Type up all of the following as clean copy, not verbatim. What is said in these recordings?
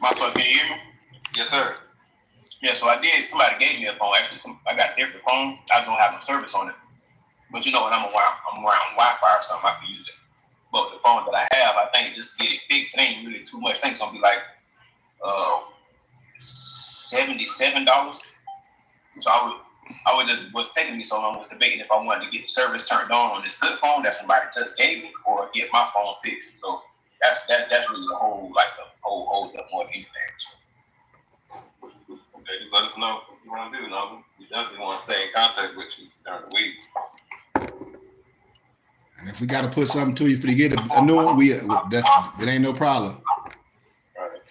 My phone, can you hear me? Yes, sir. Yeah, so I did. Somebody gave me a phone. Actually, I got a different phone. I don't have no service on it. But you know, when I'm around Wi-Fi or something, I can use it. But the phone that I have, I think just to get it fixed, it ain't really too much. I think it's gonna be like $77. So I would just what's taking me so long was debating if I wanted to get the service turned on this good phone that somebody just gave me, or get my phone fixed. So that's really the whole hold up more than anything. Okay, just let us know what you want to do. No, we definitely want to stay in contact with you during the week. And if we got to put something to you for to get a new one, it ain't no problem. All right.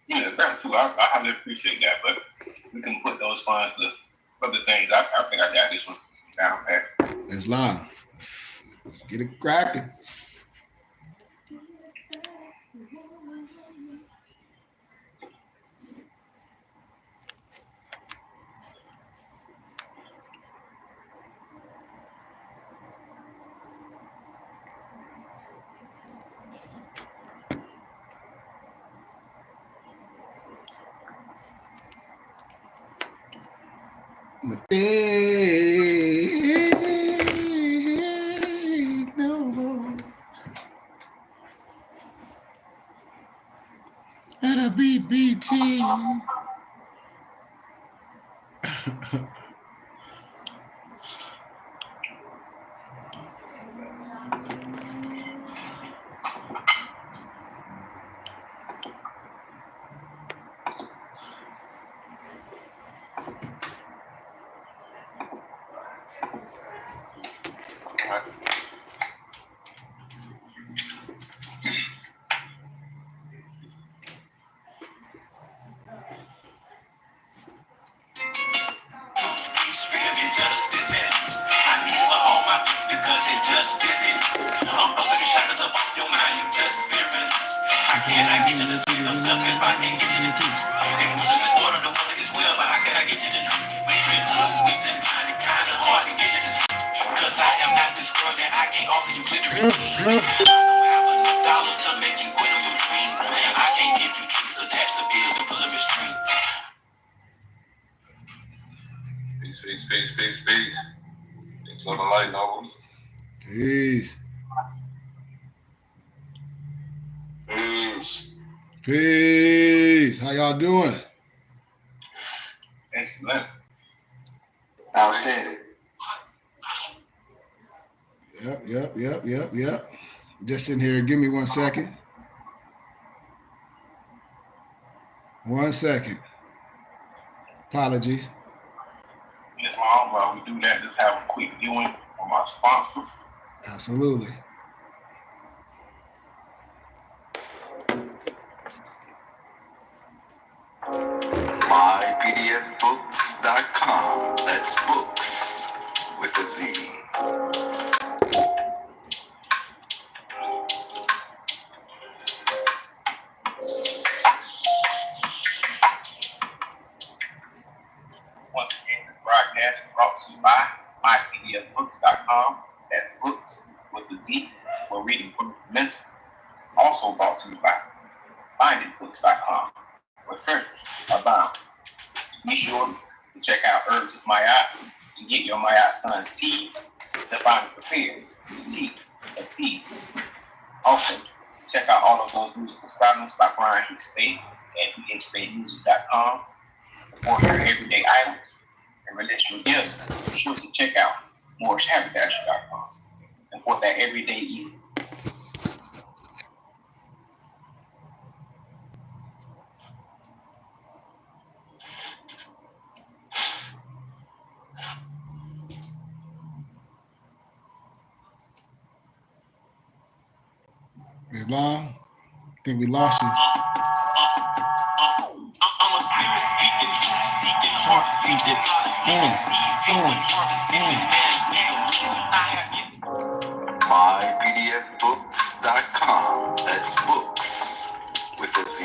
Yeah, that too. I highly appreciate that, but we can put those funds to other things. I think I got this one down pat. That's long. Let's get it cracking. At a BBT. Peace. It's looking like novels. Peace. How y'all doing? Excellent. Outstanding. Yep. Just in here. Give me 1 second. 1 second. Apologies. Yes, Mom. While we do that, just have a quick viewing from our sponsors. Absolutely. MyPDFBooks.com. That's books with a Z. Once again, this broadcast is brought to you by MyPDFBooks.com. That's books with a Z. We're reading books mental. Also brought to you by FindingBooks.com, where treasures are bound. Be sure to check out Herbs of Mayat and get your Mayat Sons tea, Divinely Prepared, the tea of tea. Also, check out all of those musical stylings by Brian Hicks Bay at hixbaymusic.com. For your everyday items and relational gifts, be sure to check out MorrisHaberdasher.com. And for that everyday eating. Islam, I think we lost you. I'm a spirit speaking, truth seeking, heart beating, MyPDFBooks.com. That's books with a Z.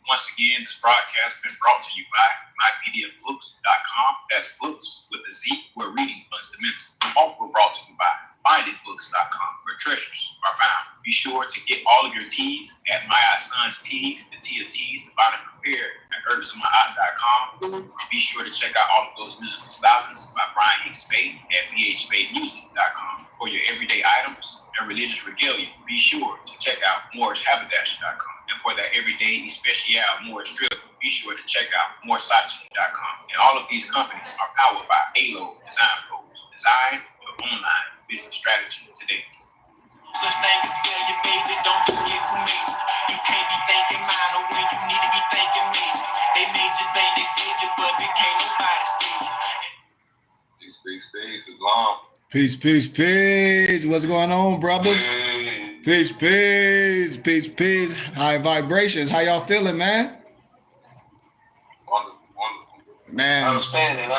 Once again, in this broadcast has been brought to you by mypdfbooks.com. That's books with a Z, where reading runs the mental. Also brought to you by findingbooks.com, where treasures are found. Be sure to get all of your teas at My Son's Teas, the tea of teas, the bottom prepared at herbsofmyaunt.com. Be sure to check out all of those musical stylings by Brian Hicks Spade at bhspademusic.com. For your everyday items and religious regalia, be sure to check out mooreshaberdash.com. And for that everyday especial Moorish drip, be sure to check out moresachi.com. And all of these companies are powered by ALO Design Pros, designed for online business strategy today. Such thing as failure, baby, don't forget to me. You can't be thinking minor when you need to be thinking me. They made you think they said you, but they can't nobody see you. Peace, Islam. Peace, peace, peace. What's going on, brothers? Peace, peace, peace, peace. High vibrations. How y'all feeling, man? Wonderful. Man. Outstanding.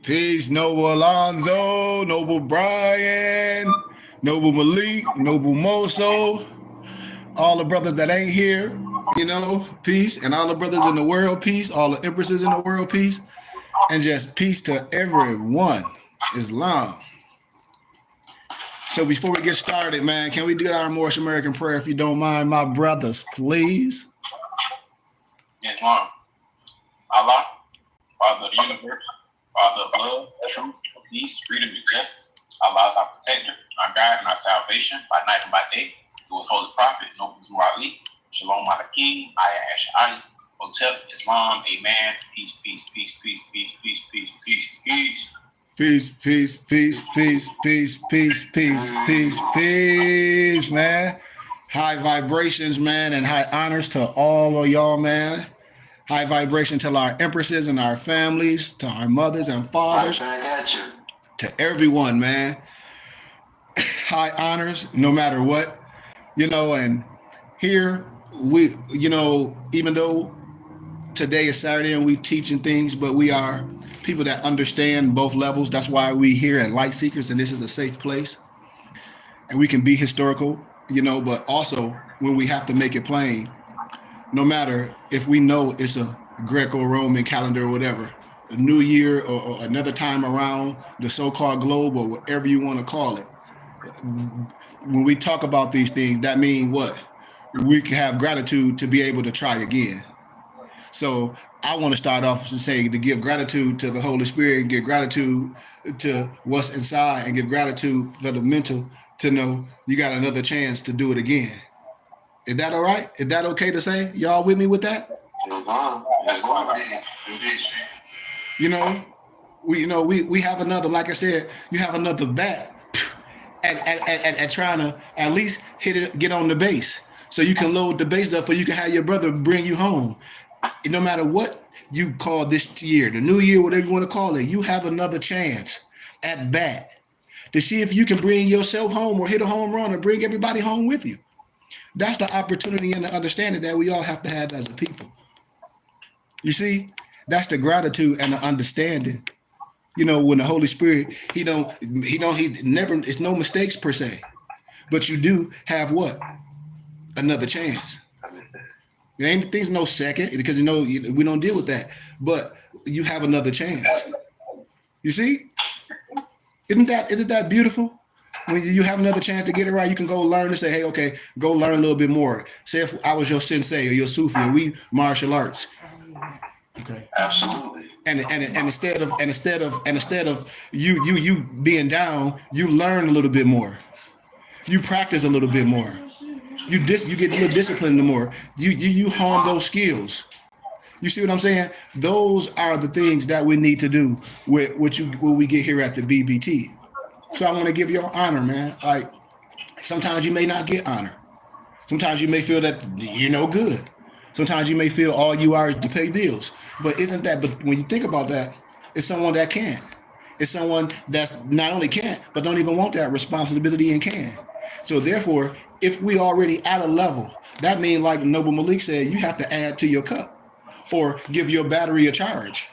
Peace, Noble Alonzo, Noble Brian, Noble Malik, Noble Moso, all the brothers that ain't here, you know, peace, and all the brothers in the world, peace, all the empresses in the world, peace, and just peace to everyone. Islam. So before we get started, man, can we do our Moorish American prayer, if you don't mind, my brothers, please? Yes, Lord. Allah, Father of the universe, Father of love, truth, peace, freedom, and justice. Allah is our protector, our guide, and our salvation by night and by day. Through his holy prophet, Noble Ali, Shalom Alakim, Ayah Ash'ari, Hotep, Islam, Amen. Peace, peace, peace, peace, peace, peace, peace, peace, peace. Peace, peace, peace, peace, peace, peace, peace, peace, peace, man. High vibrations, man, and high honors to all of y'all, man. High vibration to our empresses and our families, to our mothers and fathers, to everyone, man. High honors, no matter what, you know, and here we, you know, even though today is Saturday and we teaching things, but we are people that understand both levels. That's why we here at Light Seekers, and this is a safe place. And we can be historical, you know, but also when we have to make it plain, no matter if we know it's a Greco-Roman calendar or whatever, a new year or another time around the so-called globe or whatever you want to call it. When we talk about these things, that means what? We can have gratitude to be able to try again. So I want to start off to say, to give gratitude to the Holy Spirit and give gratitude to what's inside and give gratitude for the mental to know you got another chance to do it again. Is that all right? Is that okay to say? Y'all with me with that? You know, we have another, like I said, you have another bat at trying to at least hit it, get on the base. So you can load the base up, so you can have your brother bring you home. No matter what you call this year, the new year, whatever you want to call it, you have another chance at bat to see if you can bring yourself home or hit a home run or bring everybody home with you. That's the opportunity and the understanding that we all have to have as a people. You see, that's the gratitude and the understanding. You know, when the Holy Spirit, he never, it's no mistakes per se, but you do have what? Another chance. There ain't things no second, because you know we don't deal with that. But you have another chance. You see? Isn't that beautiful? When you have another chance to get it right, you can go learn and say, hey, okay, go learn a little bit more. Say if I was your sensei or your Sufi and we martial arts. Okay. Absolutely. And instead of you being down, you learn a little bit more. You practice a little bit more. You get a little disciplined more. You hone those skills. You see what I'm saying? Those are the things that we need to do with what we get here at the BBT. So I want to give you honor, man. Like sometimes you may not get honor. Sometimes you may feel that you're no good. Sometimes you may feel all you are is to pay bills. But when you think about that, it's someone that can. It's someone that's not only can't, but don't even want that responsibility and can. So therefore, if we already at a level, that means, like Noble Malik said, you have to add to your cup or give your battery a charge.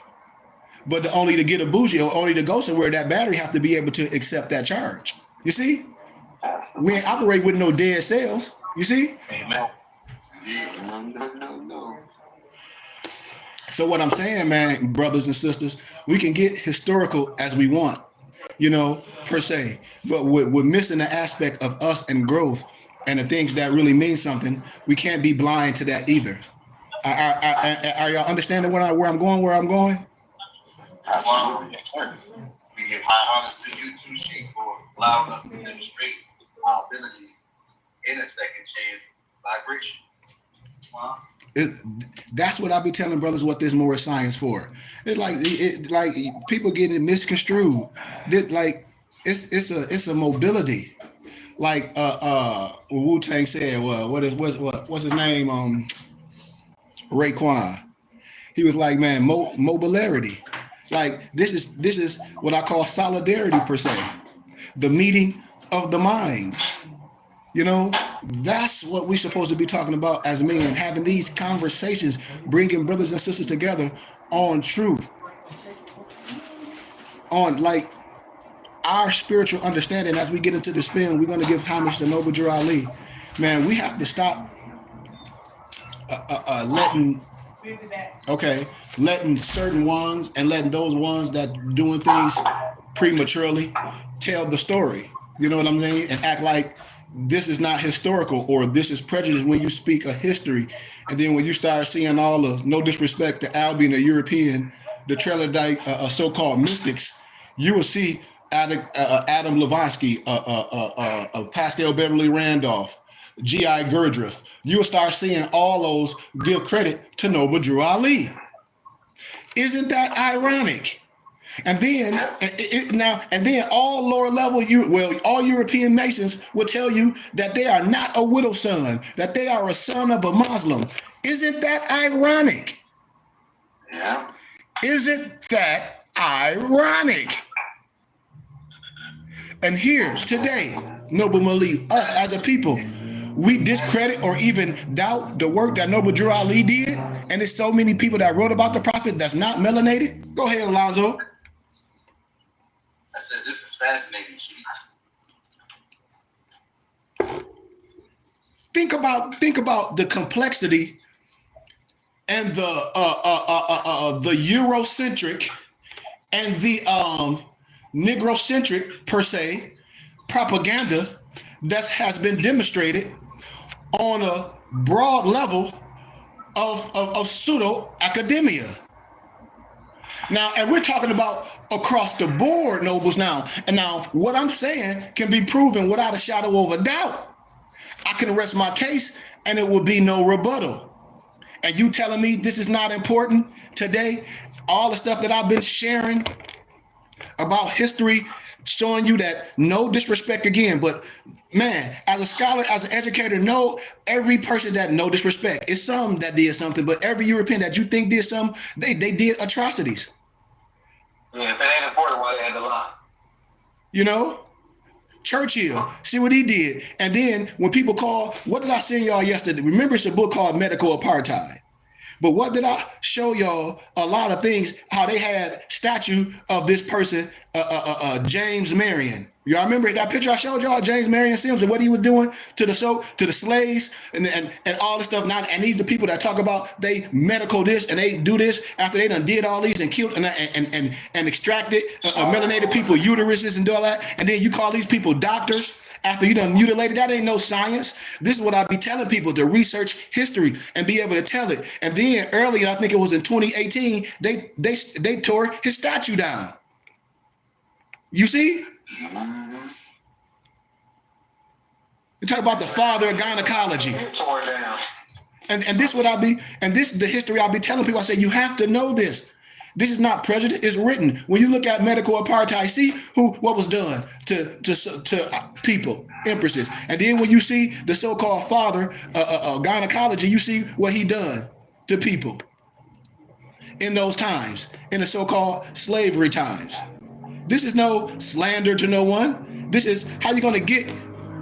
But only to get a bougie or only to go somewhere, that battery have to be able to accept that charge. You see? We ain't operate with no dead cells. You see? Amen. No. So what I'm saying, man, brothers and sisters, we can get historical as we want, per se, but we're missing the aspect of us and growth and the things that really mean something. We can't be blind to that either. Are y'all understanding where I'm going? Absolutely. Yes, sir. We give high honors to you too, Sheik, for allowing us to demonstrate our abilities in a second chance vibration. That's what I be telling brothers what this more science for. It's like people getting it misconstrued. It's a mobility. Like Wu-Tang said, well, what's his name? Raekwon. He was like, man, mobility. Like this is what I call solidarity per se. The meeting of the minds. That's what we're supposed to be talking about as men, having these conversations, bringing brothers and sisters together on truth, on like our spiritual understanding. As we get into this film, we're going to give homage to Noble Drew Ali. Man, we have to stop letting certain ones and letting those ones that doing things prematurely tell the story. You know what I'm saying? And act like this is not historical or this is prejudice when you speak of history. And then when you start seeing all of, no disrespect to Albion, the European, the Trelodite, so-called mystics, you will see Adam Blavatsky, Pascal Beverly Randolph, G.I. Gurdjieff. You will start seeing all those give credit to Noble Drew Ali. Isn't that ironic? And then all lower level, all European Masons will tell you that they are not a widow son, that they are a son of a Muslim. Isn't that ironic? Yeah. Isn't that ironic? And here today, Noble Malik, us as a people, we discredit or even doubt the work that Noble Drew Ali did. And there's so many people that wrote about the prophet that's not melanated. Go ahead, Alonzo. I said, this is fascinating, Chief. Think about the complexity and the Eurocentric and the Negrocentric per se propaganda that has been demonstrated on a broad level of pseudo academia. Now, and we're talking about across the board, nobles now. And now what I'm saying can be proven without a shadow of a doubt. I can rest my case and it will be no rebuttal. And you telling me this is not important today? All the stuff that I've been sharing about history, showing you that no disrespect again, but man, as a scholar, as an educator, know every person that no disrespect. It's some that did something, but every European that you think did something, they did atrocities. Yeah, if it ain't important, why they had to lie? Churchill, see what he did. And then when people call, what did I send y'all yesterday? Remember, it's a book called Medical Apartheid. But what did I show y'all? A lot of things, how they had statue of this person, James Marion. Y'all remember that picture I showed y'all, James Marion Sims, and what he was doing to the slaves and all this stuff. Now, and these are the people that talk about they medical this and they do this after they done did all these and killed and extracted melanated people uteruses and do all that. And then you call these people doctors after you done mutilated. That ain't no science. This is what I be telling people, to research history and be able to tell it. And then earlier, I think it was in 2018, they tore his statue down. You see? You talk about the father of gynecology. Tore down. And this what this is the history I'll be telling people. I say, you have to know this. This is not prejudice, it's written. When you look at medical apartheid, see what was done to people, empresses. And then when you see the so-called father of gynecology, you see what he done to people in those times, in the so-called slavery times. This is no slander to no one. This is how you're going to get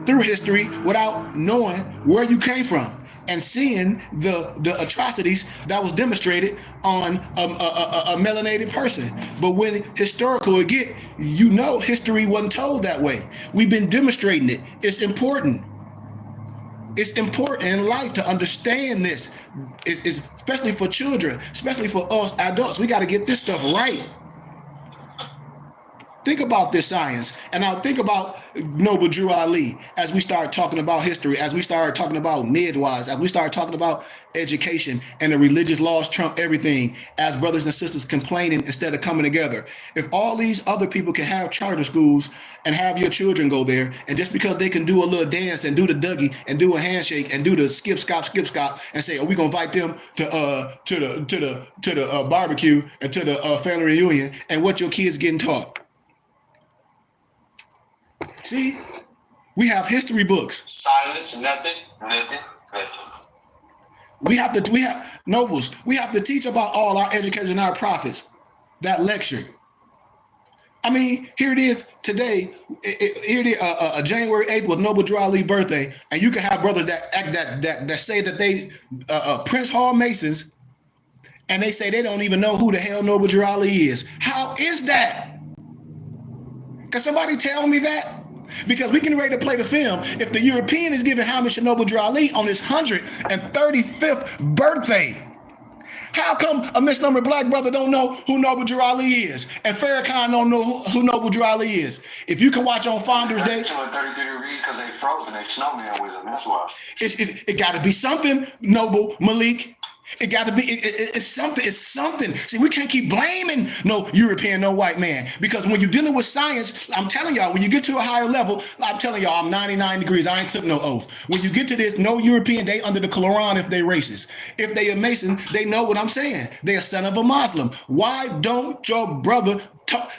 through history without knowing where you came from and seeing the atrocities that was demonstrated on a melanated person. But when historical it get, history wasn't told that way. We've been demonstrating it. It's important. It's important in life to understand this, it's especially for children, especially for us adults. We got to get this stuff right. Think about this science, and now think about Noble Drew Ali as we start talking about history, as we start talking about midwives, as we start talking about education and the religious laws trump everything, as brothers and sisters complaining instead of coming together. If all these other people can have charter schools and have your children go there, and just because they can do a little dance and do the Dougie and do a handshake and do the skip scop and say, we gonna invite them to the barbecue and to the family reunion, and what your kids getting taught? See, we have history books. Silence, nothing. We have nobles. We have to teach about all our educators and our prophets. That lecture. I mean, here it is today. Here it is, January 8th was Noble Drew Ali's birthday, and you can have brothers that say that they Prince Hall Masons, and they say they don't even know who the hell Noble Drew Ali is. How is that? Can somebody tell me that? Because we can ready to play the film. If the European is giving homage to Noble Drew Ali on his 135th birthday, how come a misnumbered black brother don't know who Noble Drew Ali is, and Farrakhan don't know who Noble Drew Ali is? If you can watch on Founders Day, 33 degrees because they frozen. They snowman with them. That's why. it got to be something, Noble Malik. It got to be, it's something, it's something. See, we can't keep blaming no European, no white man, because when you're dealing with science, I'm telling y'all, when you get to a higher level, I'm telling y'all, I'm 99 degrees, I ain't took no oath. When you get to this, no European, they under the Quran if they racist. If they a Mason, they know what I'm saying. They a son of a Muslim. Why don't your brother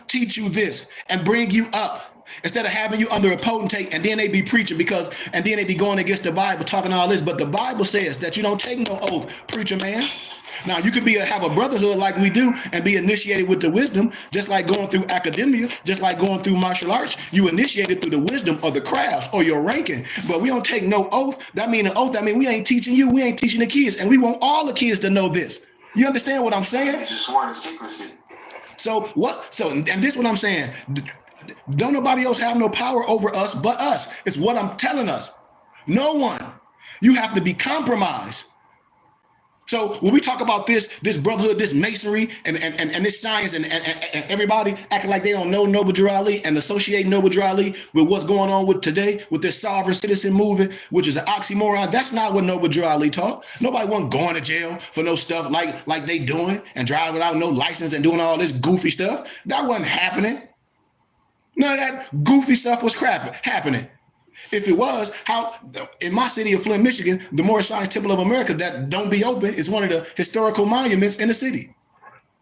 teach you this and bring you up? Instead of having you under a potentate, and then they be preaching and then they be going against the Bible, talking all this. But the Bible says that you don't take no oath, preacher man. Now you could have a brotherhood like we do and be initiated with the wisdom, just like going through academia, just like going through martial arts. You initiated through the wisdom of the crafts or your ranking, but we don't take no oath. That mean an oath. That mean we ain't teaching you. We ain't teaching the kids, and we want all the kids to know this. You understand what I'm saying? You just sworn in secrecy. So what? So and this is what I'm saying. Don't nobody else have no power over us but us. It's what I'm telling us. No one. You have to be compromised. So when we talk about this brotherhood, this masonry, and this science, and everybody acting like they don't know Noble Drew Ali and associate Noble Drew Ali with what's going on with today with this sovereign citizen movement, which is an oxymoron. That's not what Noble Drew Ali taught. Nobody wasn't going to jail for no stuff like they doing and driving without no license and doing all this goofy stuff. That wasn't happening. None of that goofy stuff was happening. If it was, how in my city of Flint, Michigan, the Moorish Science Temple of America that don't be open is one of the historical monuments in the city.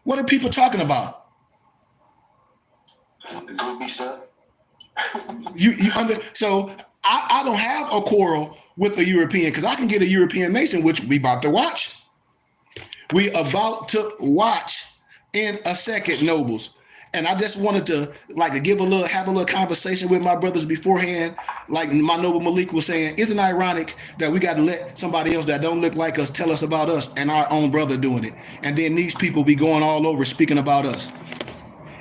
What are people talking about? The goofy stuff. So I don't have a quarrel with a European because I can get a European Mason, which we about to watch. We about to watch in a second, nobles. And I just wanted to have a little conversation with my brothers beforehand. Like my Noble Malik was saying, isn't it ironic that we got to let somebody else that don't look like us tell us about us and our own brother doing it? And then these people be going all over speaking about us.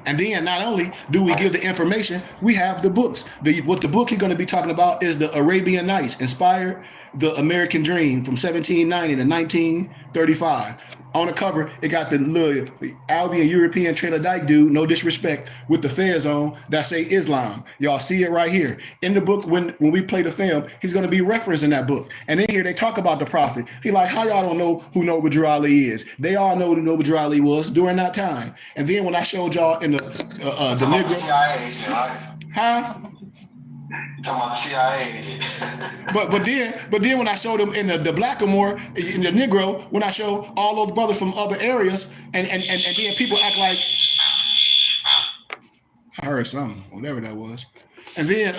And then not only do we give the information, we have the books. What the book he's going to be talking about is the Arabian Nights, inspired the American Dream from 1790 to 1935. On the cover, it got the little Albion European Trailer Dyke dude, no disrespect, with the fez on that say Islam. Y'all see it right here. In the book, when we play the film, he's going to be referencing that book. And in here, they talk about the prophet. He like, how y'all don't know who Noble Drew Ali is? They all know who Noble Drew Ali was during that time. And then when I showed y'all in the Negro. CIA, Huh? Talking about the CIA. But then when I showed them in the Blackamoor, in the Negro, when I show all those brothers from other areas, and then people act like I heard something, whatever that was. And then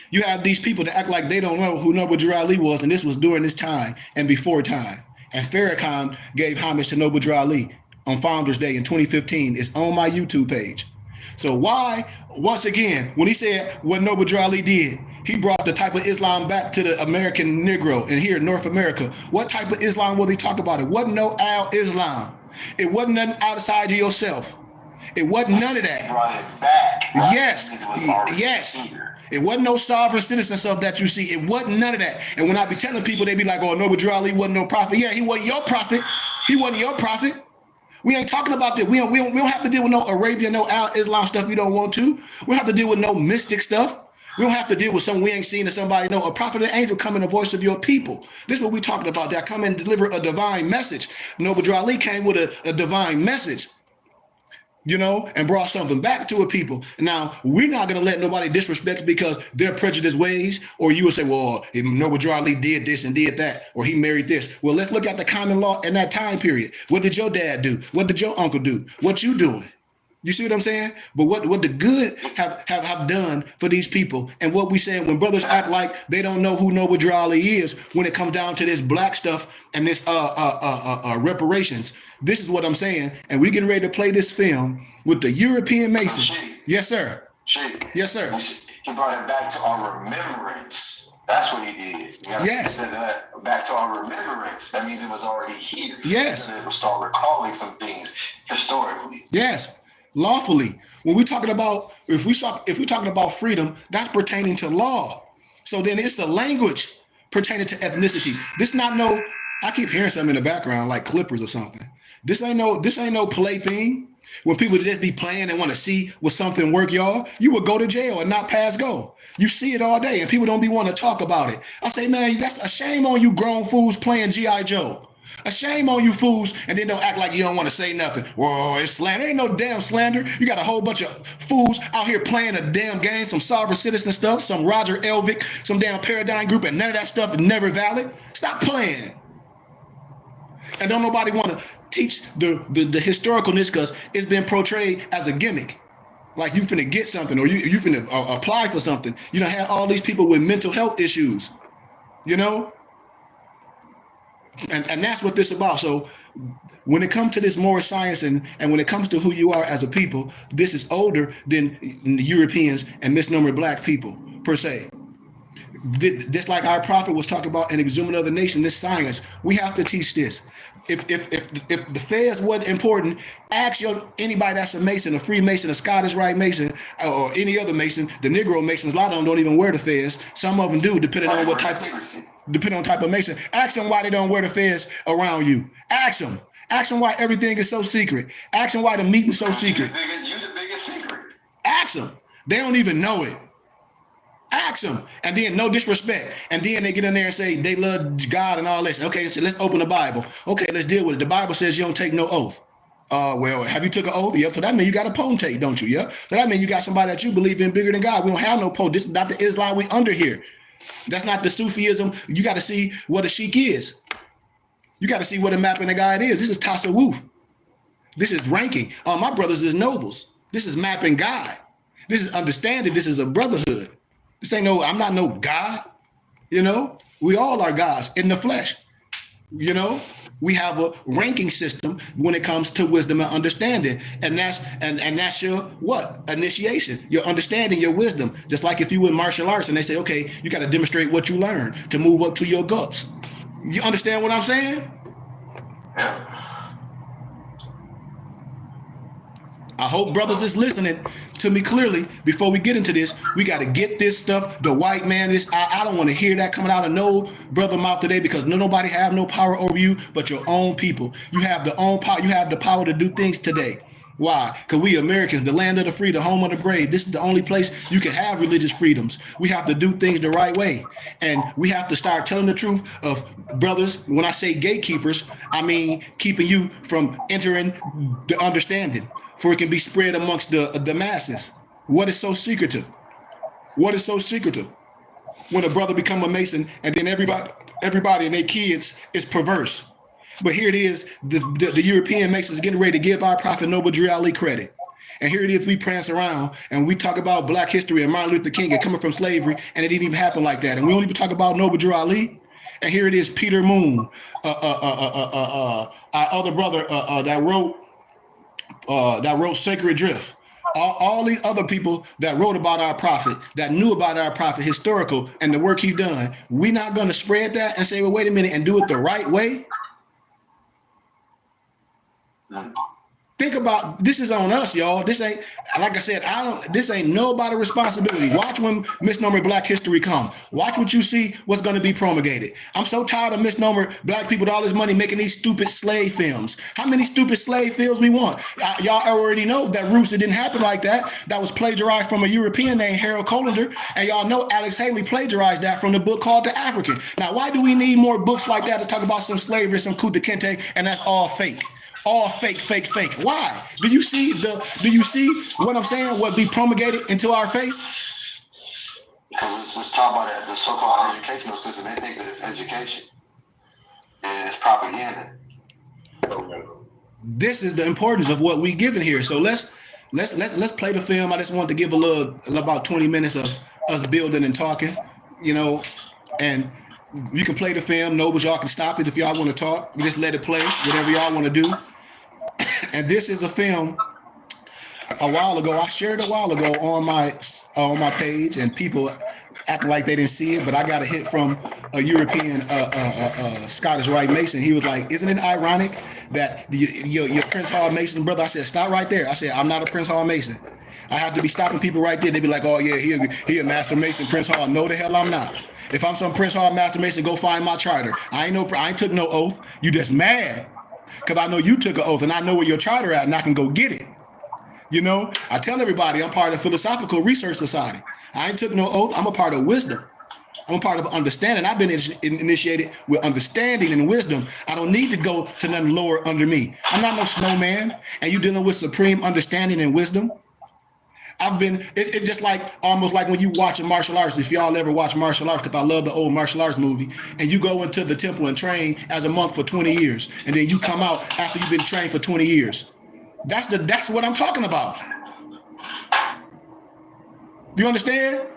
you have these people that act like they don't know who Noble Drew Ali was, and this was during this time and before time. And Farrakhan gave homage to Noble Drew Ali on Founders Day in 2015. It's on my YouTube page. So why, once again, when he said what Noble Drew Ali did, he brought the type of Islam back to the American Negro and here in North America. What type of Islam was he talking about? It wasn't no al-Islam. It wasn't nothing outside of yourself. It wasn't none of that. Brought it back. Yes, yes. It wasn't no sovereign citizen stuff that you see. It wasn't none of that. And when I be telling people, they be like, "Oh, Noble Drew Ali wasn't no prophet." Yeah, he wasn't your prophet. He wasn't your prophet. We ain't talking about that. We don't have to deal with no Arabian, no Islam stuff we don't want to. We don't have to deal with no mystic stuff. We don't have to deal with something we ain't seen, that somebody know. A prophet and angel come in the voice of your people. This is what we talking about. That come and deliver a divine message. Noble Drew Ali came with a divine message, you know, and brought something back to a people. Now, we're not going to let nobody disrespect because they're prejudiced ways, or you would say, well, if Noble Drew Ali did this and did that, or he married this. Well, let's look at the common law in that time period. What did your dad do? What did your uncle do? What you doing? You see what I'm saying? But what the good have done for these people, and what we saying when brothers act like they don't know who Noble Drew Ali is when it comes down to this black stuff and this reparations. This is what I'm saying, and we getting ready to play this film with the European Mason. Yes, sir. Yes, sir. He brought it back to our remembrance. That's what he did. Yes. Back to our remembrance. That means it was already here. Yes. And it will start recalling some things historically. Yes. Lawfully. When we talking about, if we talking about freedom, that's pertaining to law. So then it's a language pertaining to ethnicity. This not no, I keep hearing something in the background like Clippers or something. This ain't no play thing. When people just be playing and want to see what something work, y'all, you would go to jail and not pass go. You see it all day and people don't be wanting to talk about it. I say, man, that's a shame on you grown fools playing G.I. Joe. A shame on you fools, and then don't act like you don't want to say nothing. Whoa, it's slander. Ain't no damn slander. You got a whole bunch of fools out here playing a damn game, some sovereign citizen stuff, some Roger Elvick, some damn Paradigm Group, and none of that stuff is never valid. Stop playing. And don't nobody want to teach the historicalness because it's been portrayed as a gimmick. Like you finna get something, or you finna apply for something. You don't have all these people with mental health issues, you know? And that's what this is about. So when it comes to this moral science and when it comes to who you are as a people, this is older than Europeans and misnomer black people per se. This, like our prophet was talking about in Exhuming of the Nation, this science, we have to teach this. If the feds wasn't important, ask anybody that's a Mason, a Freemason, a Scottish Rite Mason, or any other Mason. The Negro Masons, a lot of them don't even wear the fez. Some of them do, depending on what type of Mason. Ask them why they don't wear the fez around you. Ask them. Ask them why everything is so secret. Ask them why the meeting is so secret. You the biggest secret. Ask them. They don't even know it. Ask them, and then no disrespect, and then they get in there and say they love God and all this. Okay, so let's open the Bible. Okay, let's deal with it. The Bible says you don't take no oath. Well, have you took an oath? Yep. So that means you got a potentate, don't you? Yeah. So that means you got somebody that you believe in bigger than God. We don't have no potentate. This is not the Islam we under here. That's not the Sufism. You got to see what a sheikh is. You got to see what a mapping the guide is. This is tasawwuf. This is ranking. My brothers is nobles. This is mapping God. This is understanding. This is a brotherhood. This ain't no, I'm not no God, you know, we all are gods in the flesh, you know, we have a ranking system when it comes to wisdom and understanding. And that's your what? Initiation, your understanding, your wisdom. Just like if you in martial arts and they say, okay, you got to demonstrate what you learned to move up to your guts. You understand what I'm saying? Yeah. I hope brothers is listening to me clearly. Before we get into this, we got to get this stuff. The white man is, I don't want to hear that coming out of no brother mouth today, because nobody have no power over you but your own people. You have the own power. You have the power to do things today. Why? Because we Americans, the land of the free, the home of the brave. This is the only place you can have religious freedoms. We have to do things the right way. And we have to start telling the truth of brothers. When I say gatekeepers, I mean keeping you from entering the understanding, for it can be spread amongst the masses. What is so secretive? What is so secretive? When a brother become a Mason and then everybody and their kids is perverse. But here it is, the European Masons getting ready to give our prophet Noble Drew Ali credit. And here it is, we prance around and we talk about black history and Martin Luther King and coming from slavery, and it didn't even happen like that. And we don't even talk about Noble Drew Ali. And here it is, Peter Moon, our other brother that wrote Sacred Drift. All these other people that wrote about our prophet, that knew about our prophet, historical, and the work he's done. We not going to spread that and say, well, wait a minute, and do it the right way? think about, this is on us, y'all. This ain't, like I said, this ain't nobody's responsibility. Watch when Misnomer Black History come. Watch what you see, what's going to be promulgated. I'm so tired of misnomer black people with all this money making these stupid slave films. How many stupid slave films we want? Y'all already know that Roots, it didn't happen like that. That was plagiarized from a European named Harold Colander. And y'all know Alex Haley plagiarized that from the book called The African. Now, why do we need more books like that to talk about some slavery, some Kunta Kinte, and that's all fake? All fake, fake, fake. Why? Do you see what I'm saying? What be promulgated into our face? Because it's taught by the so-called educational system. They think that it's education and it's propaganda. This is the importance of what we given here. So let's play the film. I just want to give about 20 minutes of us building and talking, and you can play the film. Nobles, y'all can stop it if y'all want to talk. We just let it play, whatever y'all want to do. And this is a film a while ago. I shared a while ago on my page, and people acting like they didn't see it, but I got a hit from a European Scottish Rite Mason. He was like, isn't it ironic that your Prince Hall Mason brother? I said, stop right there. I said, I'm not a Prince Hall Mason. I have to be stopping people right there. They be like, oh yeah, he a Master Mason, Prince Hall. No, the hell I'm not. If I'm some Prince Hall Master Mason, go find my charter. I ain't took no oath. You just mad because I know you took an oath and I know where your charter at and I can go get it. I tell everybody I'm part of the Philosophical Research Society. I ain't took no oath. I'm a part of wisdom. I'm a part of understanding. I've been initiated with understanding and wisdom. I don't need to go to nothing lower under me. I'm not no snowman, and you dealing with supreme understanding and wisdom. It's just like almost like when you watch a martial arts. If y'all ever watch martial arts, because I love the old martial arts movie, and you go into the temple and train as a monk for 20 years, and then you come out after you've been trained for 20 years. That's what I'm talking about. Do you understand?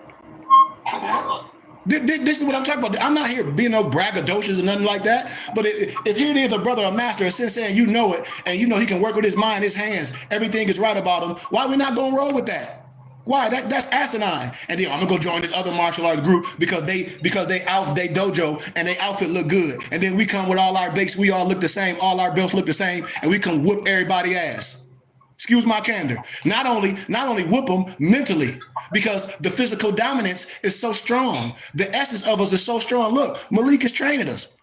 This is what I'm talking about. I'm not here being no braggadocious or nothing like that. But if here it is, a brother, a master, a sensei, and you know it, and you know he can work with his mind, his hands, everything is right about him, why we not gonna roll with that? Why? That's asinine. And then I'm gonna go join this other martial arts group because they dojo and they outfit look good. And then we come with all our bakes, we all look the same, all our belts look the same, and we can whoop everybody ass. Excuse my candor. Not only whoop them mentally, because the physical dominance is so strong. The essence of us is so strong. Look, Malik is training us.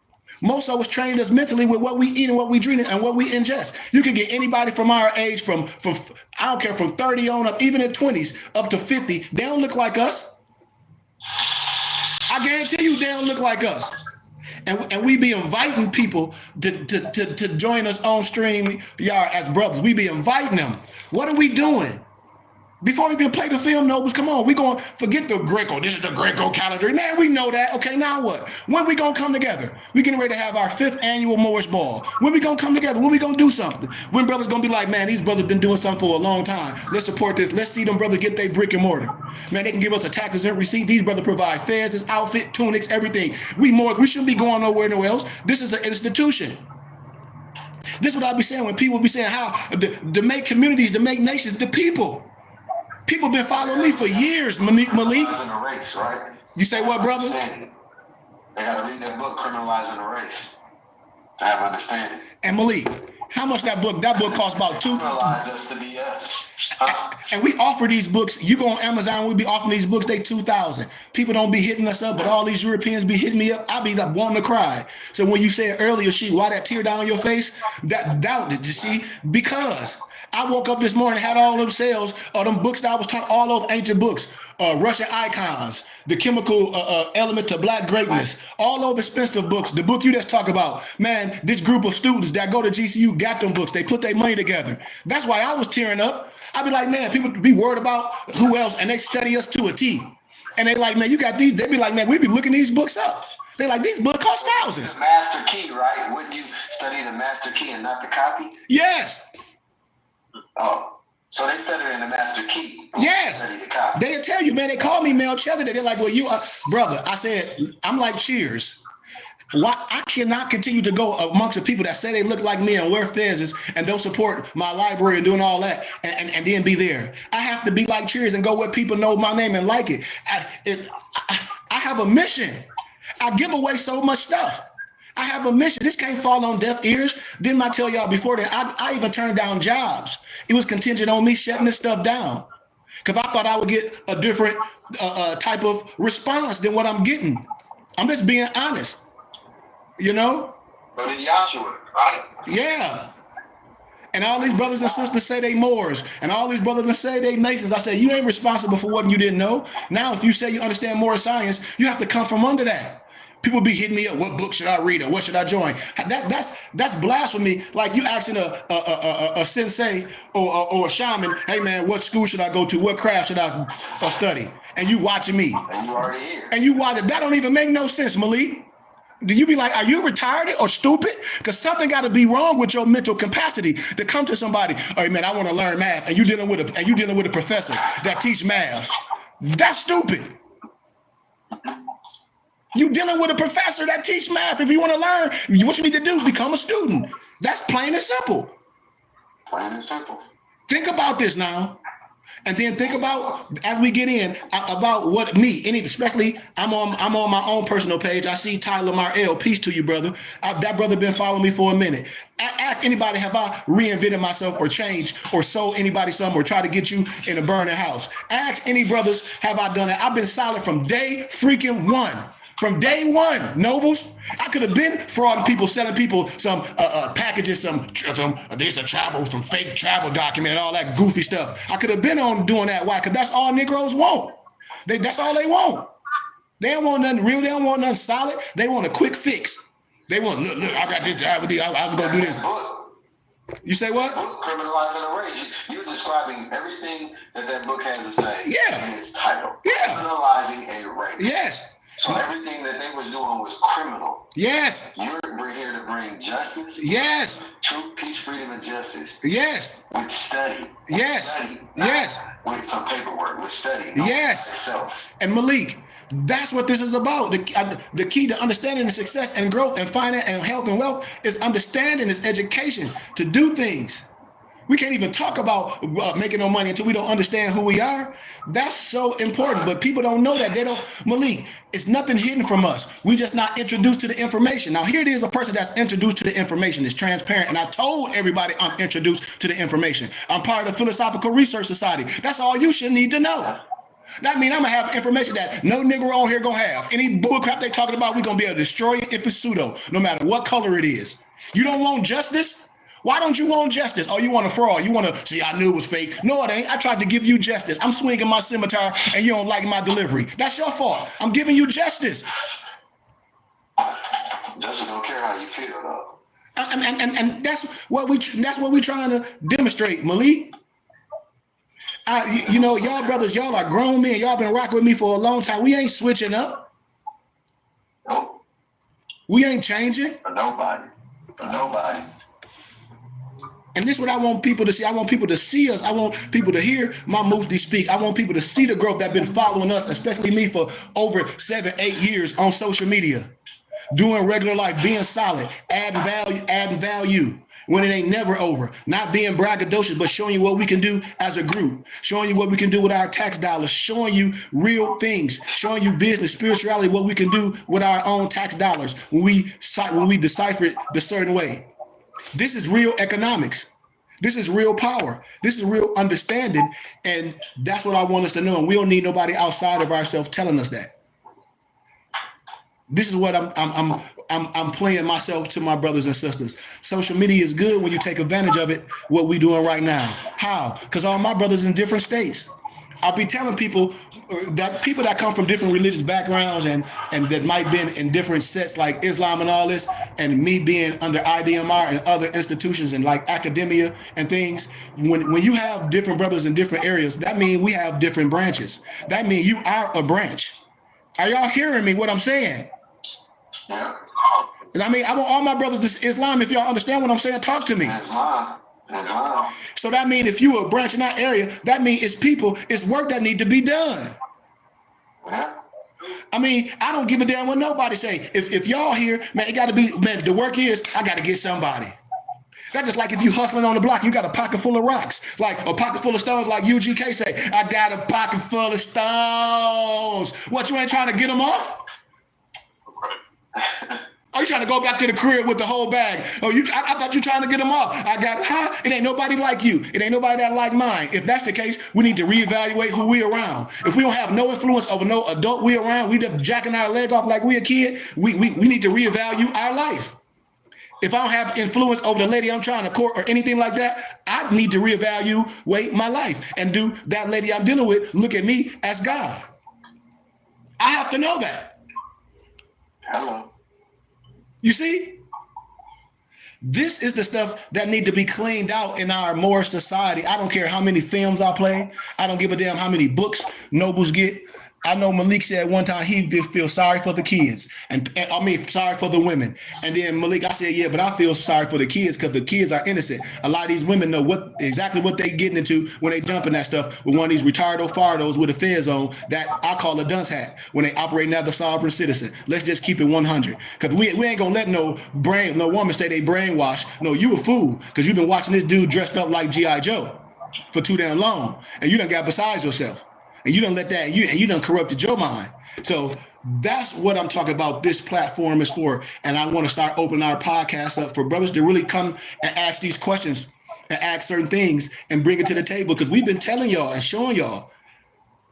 Most of us training us mentally with what we eat and what we drink and what we ingest. You can get anybody from our age, from I don't care, from 30 on up, even in 20s, up to 50. They don't look like us. I guarantee you they don't look like us. And we be inviting people to join us on stream, y'all, as brothers. We be inviting them. What are we doing? Before we even play the film, Nobles, come on. We going to forget the Greco. This is the Greco calendar. Man, we know that. Okay, now what? When we going to come together? We getting ready to have our 5th annual Moorish Ball. When we going to come together? When we going to do something? When brothers going to be like, man, these brothers been doing something for a long time. Let's support this. Let's see them brothers get their brick and mortar. Man, they can give us a tax and receipt. These brothers provide fares, outfit, tunics, everything. We shouldn't be going nowhere else. This is an institution. This is what I be saying when people be saying how to make communities, to make nations, the people. People been following me for years, Malik. Criminalizing the race, right? You say what, brother? They got to read that book, Criminalizing the Race, to have understanding. And Malik, how much that book costs about $2. Criminalize us to be us. And we offer these books. You go on Amazon, we be offering these books, they $2,000. People don't be hitting us up, but all these Europeans be hitting me up. I be like wanting to cry. So when you said earlier, why that tear down your face? That doubt, did you see? Because I woke up this morning, had all them sales of them books that I was taught, all those ancient books, Russian icons, the chemical element to black greatness, all those expensive books, the book you just talk about. Man, this group of students that go to GCU got them books. They put their money together. That's why I was tearing up. I'd be like, man, people be worried about who else, and they study us to a T. And they like, man, you got these. They be like, man, we be looking these books up. They like, these books cost thousands. The master key, right? Wouldn't you study the master key and not the copy? Yes. Oh, so they studied in the master key. Yes. The copy. They'll tell you, man, they call me Melchizedek. They're like, well, you are, brother. I said, I'm like Cheers. Why I cannot continue to go amongst the people that say they look like me and wear fezzes and don't support my library and doing all that and then be there. I have to be like Cheers and go where people know my name and like it. I have a mission. I give away so much stuff. I have a mission. This can't fall on deaf ears. Didn't I tell y'all before that I even turned down jobs? It was contingent on me shutting this stuff down because I thought I would get a different type of response than what I'm getting. I'm just being honest, you know? But in Yahshua, right? Yeah. And all these brothers and sisters say they Moors, and all these brothers and say they Masons. I said, you ain't responsible for what you didn't know. Now, if you say you understand more science, you have to come from under that. People be hitting me up. What book should I read or what should I join? That's blasphemy. Like you asking a sensei or a shaman, hey man, what school should I go to? What craft should I study? And you watching me. And you already here. And you watch it. That don't even make no sense, Malik. Do you be like, are you retarded or stupid? Because something got to be wrong with your mental capacity to come to somebody. Hey man, I want to learn math, and you dealing with a professor that teach math. That's stupid. You dealing with a professor that teach math. If you want to learn, what you need to do, become a student. That's plain and simple. Plain and simple. Think about this now. And then think about, as we get in, about what me, especially I'm on my own personal page. I see Tyler Marl. Peace to you, brother. That brother been following me for a minute. Ask anybody, have I reinvented myself or changed or sold anybody something or tried to get you in a burning house? Ask any brothers, have I done that? I've been solid from day freaking one. From day one, Nobles. I could have been frauding people, selling people some packages, some fake travel document and all that goofy stuff. I could have been on doing that. Why? Because that's all Negroes want. That's all they want. They don't want nothing real. They don't want nothing solid. They want a quick fix. They want, look, I got this. I'm going to do this. You say what? Criminalizing the race. You're describing everything that book has to say. Yeah. In its title. Yeah. Criminalizing a race. Yes. So everything that they was doing was criminal. Yes. We're here to bring justice. Yes. Truth, peace, freedom, and justice. Yes. With study. Yes. Study. Yes. With some paperwork. With study. Yes. Itself. And Malik, that's what this is about. The key to understanding the success and growth and finance and health and wealth is understanding, is education to do things. We can't even talk about making no money until we don't understand who we are. That's so important, but people don't know that. They don't, Malik, it's nothing hidden from us. We just not introduced to the information. Now here it is, a person that's introduced to the information is transparent. And I told everybody I'm introduced to the information. I'm part of the Philosophical Research Society. That's all you should need to know. That means I'm gonna have information that no Negro on here gonna have. Any bullcrap they talking about, we're gonna be able to destroy it if it's pseudo, no matter what color it is. You don't want justice? Why don't you want justice? Oh, you want a fraud. You want to see, I knew it was fake. No, it ain't. I tried to give you justice. I'm swinging my scimitar and you don't like my delivery. That's your fault. I'm giving you justice. Justice don't care how you feel, though. And that's what we trying to demonstrate, Malik. Y'all brothers, y'all are grown men. Y'all been rocking with me for a long time. We ain't switching up. Nope. We ain't changing. For nobody. For nobody. And this is what I want people to see. I want people to see us. I want people to hear my Mufti speak. I want people to see the growth that's been following us, especially me, for over 7-8 years on social media, doing regular life, being solid, adding value when it ain't never over, not being braggadocious, but showing you what we can do as a group, showing you what we can do with our tax dollars, showing you real things, showing you business, spirituality, what we can do with our own tax dollars when we decipher it the certain way. This is real economics. This is real power. This is real understanding. And that's what I want us to know. And we don't need nobody outside of ourselves telling us that. This is what I'm playing myself to my brothers and sisters. Social media is good when you take advantage of it, what we doing right now. How? Because all my brothers in different states. I'll be telling people that come from different religious backgrounds and that might been in different sets like Islam and all this, and me being under IDMR and other institutions and like academia and things, when you have different brothers in different areas, that means we have different branches. That means you are a branch. Are y'all hearing me what I'm saying? Yeah. And I mean, I want all my brothers to Islam, if y'all understand what I'm saying, talk to me. Islam. So that means if you are a branch in that area, that means it's people, it's work that need to be done. Yeah. I mean, I don't give a damn what nobody say. If y'all here, man, it got to be, man, the work is, I got to get somebody. That's just like if you hustling on the block, you got a pocket full of rocks, like a pocket full of stones, like UGK say, I got a pocket full of stones. What, you ain't trying to get them off? Are you trying to go back to the crib with the whole bag? Oh, I thought you trying to get them off. It ain't nobody like you. It ain't nobody that like mine. If that's the case, we need to reevaluate who we around. If we don't have no influence over no adult we around, we just jacking our leg off like we a kid, we need to reevaluate our life. If I don't have influence over the lady I'm trying to court or anything like that, I need to reevaluate my life and do that lady I'm dealing with look at me as God. I have to know that. Hello. You see? This is the stuff that need to be cleaned out in our more society. I don't care how many films I play. I don't give a damn how many books nobles get. I know Malik said one time he feel sorry for the kids and I mean sorry for the women. And then Malik, I said, yeah, but I feel sorry for the kids because the kids are innocent. A lot of these women know exactly what they getting into when they jump in that stuff with one of these retardo fardos with a fez on that I call a dunce hat when they operating as a sovereign citizen. Let's just keep it 100 because we ain't gonna let no woman say they brainwashed. No, you a fool because you've been watching this dude dressed up like G.I. Joe for too damn long and you done got beside yourself. And you don't let that, you done corrupted your mind. So that's what I'm talking about. This platform is for. And I want to start opening our podcast up for brothers to really come and ask these questions and ask certain things and bring it to the table. Because we've been telling y'all and showing y'all.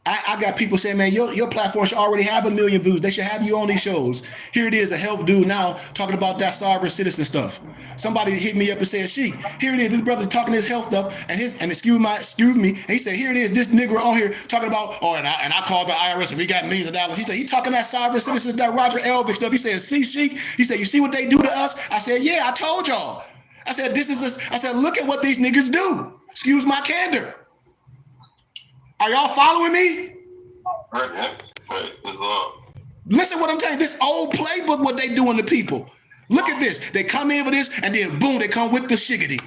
I got people saying, man, your platform should already have 1 million views. They should have you on these shows. Here it is, a health dude now talking about that sovereign citizen stuff. Somebody hit me up and said, Sheik, here it is, this brother talking his health stuff, and excuse me, and he said, here it is, this nigga on here talking about, and I called the IRS and we got millions of dollars. He said, he talking that sovereign citizen, that Roger Elvick stuff. He said, see, Sheik? He said, you see what they do to us? I said, yeah, I told y'all. I said, I said, look at what these niggas do. Excuse my candor. Are y'all following me? Listen what I'm telling you. This old playbook, what they doing to people. Look at this. They come in for this, and then boom, they come with the shiggity.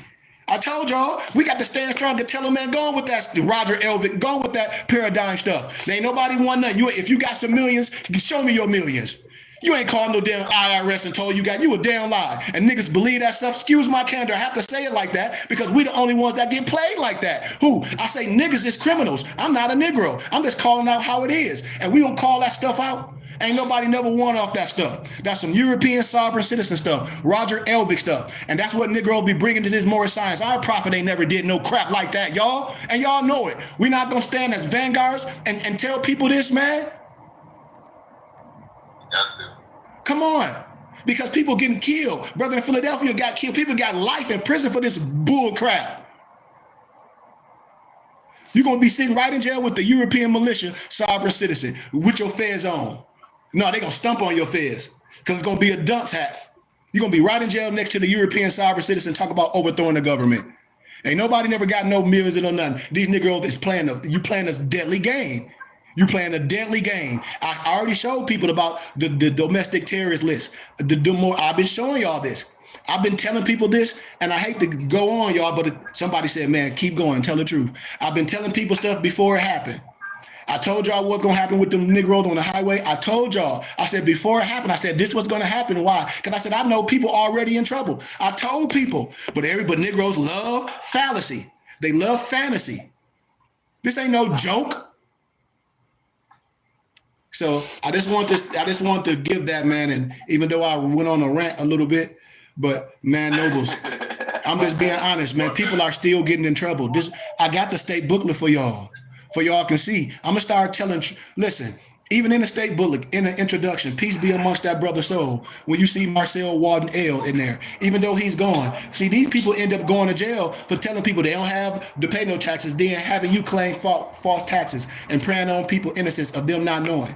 I told y'all, we got to stand strong and tell them, man, go on with that Roger Elvick, go on with that paradigm stuff. There ain't nobody want nothing. If you got some millions, show me your millions. You ain't called no damn IRS and told you a damn lie. And niggas believe that stuff. Excuse my candor. I have to say it like that because we the only ones that get played like that. Who? I say niggas is criminals. I'm not a Negro. I'm just calling out how it is. And we don't call that stuff out. Ain't nobody never won off that stuff. That's some European sovereign citizen stuff, Roger Elvick stuff. And that's what Negroes be bringing to this more science. Our prophet ain't never did no crap like that, y'all. And y'all know it. We're not going to stand as vanguards and tell people this, man. Got to. Come on. Because people getting killed. Brother in Philadelphia got killed. People got life in prison for this bull crap. You're going to be sitting right in jail with the European militia, sovereign citizen, with your fez on. No, they're going to stump on your fez because it's going to be a dunce hat. You're going to be right in jail next to the European sovereign citizen talk about overthrowing the government. Ain't nobody never got no millions and no nothing. These niggas is playing a deadly game. You playing a deadly game. I already showed people about the domestic terrorist list. I've been showing y'all this. I've been telling people this, and I hate to go on, y'all, but somebody said, man, keep going, tell the truth. I've been telling people stuff before it happened. I told y'all what's going to happen with the Negroes on the highway. I told y'all. I said before it happened, I said this was going to happen. Why? Because I said I know people already in trouble. I told people, but Negroes love fallacy. They love fantasy. This ain't no joke. So I just want to give that, man. And even though I went on a rant a little bit, but man, nobles, I'm just being honest, man. People are still getting in trouble. I got the state booklet for y'all can see. I'm gonna start telling. Listen, even in the state booklet, in the introduction, peace be amongst that brother soul. When you see Marcel Walden L in there, even though he's gone, see these people end up going to jail for telling people they don't have to pay no taxes, then having you claim false taxes and preying on people innocence of them not knowing.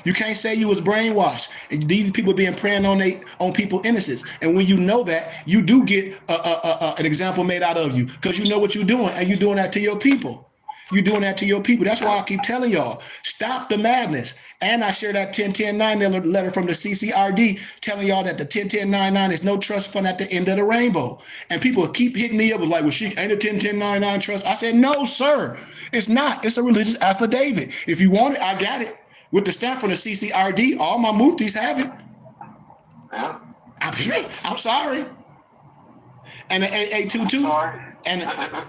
You can't say you was brainwashed. These people being preying on people innocence. And when you know that, you do get an example made out of you because you know what you're doing and you're doing that to your people. You're doing that to your people. That's why I keep telling y'all, stop the madness. And I share that 10-10-9 letter from the CCRD telling y'all that the 10-10-9-9 is no trust fund at the end of the rainbow. And people keep hitting me up with like, well, she ain't a 10-10-9-9 trust. I said, no, sir, it's not. It's a religious affidavit. If you want it, I got it. With the stamp from the CCRD, all my muftis have it. Yeah. I'm sorry. And the AA22, and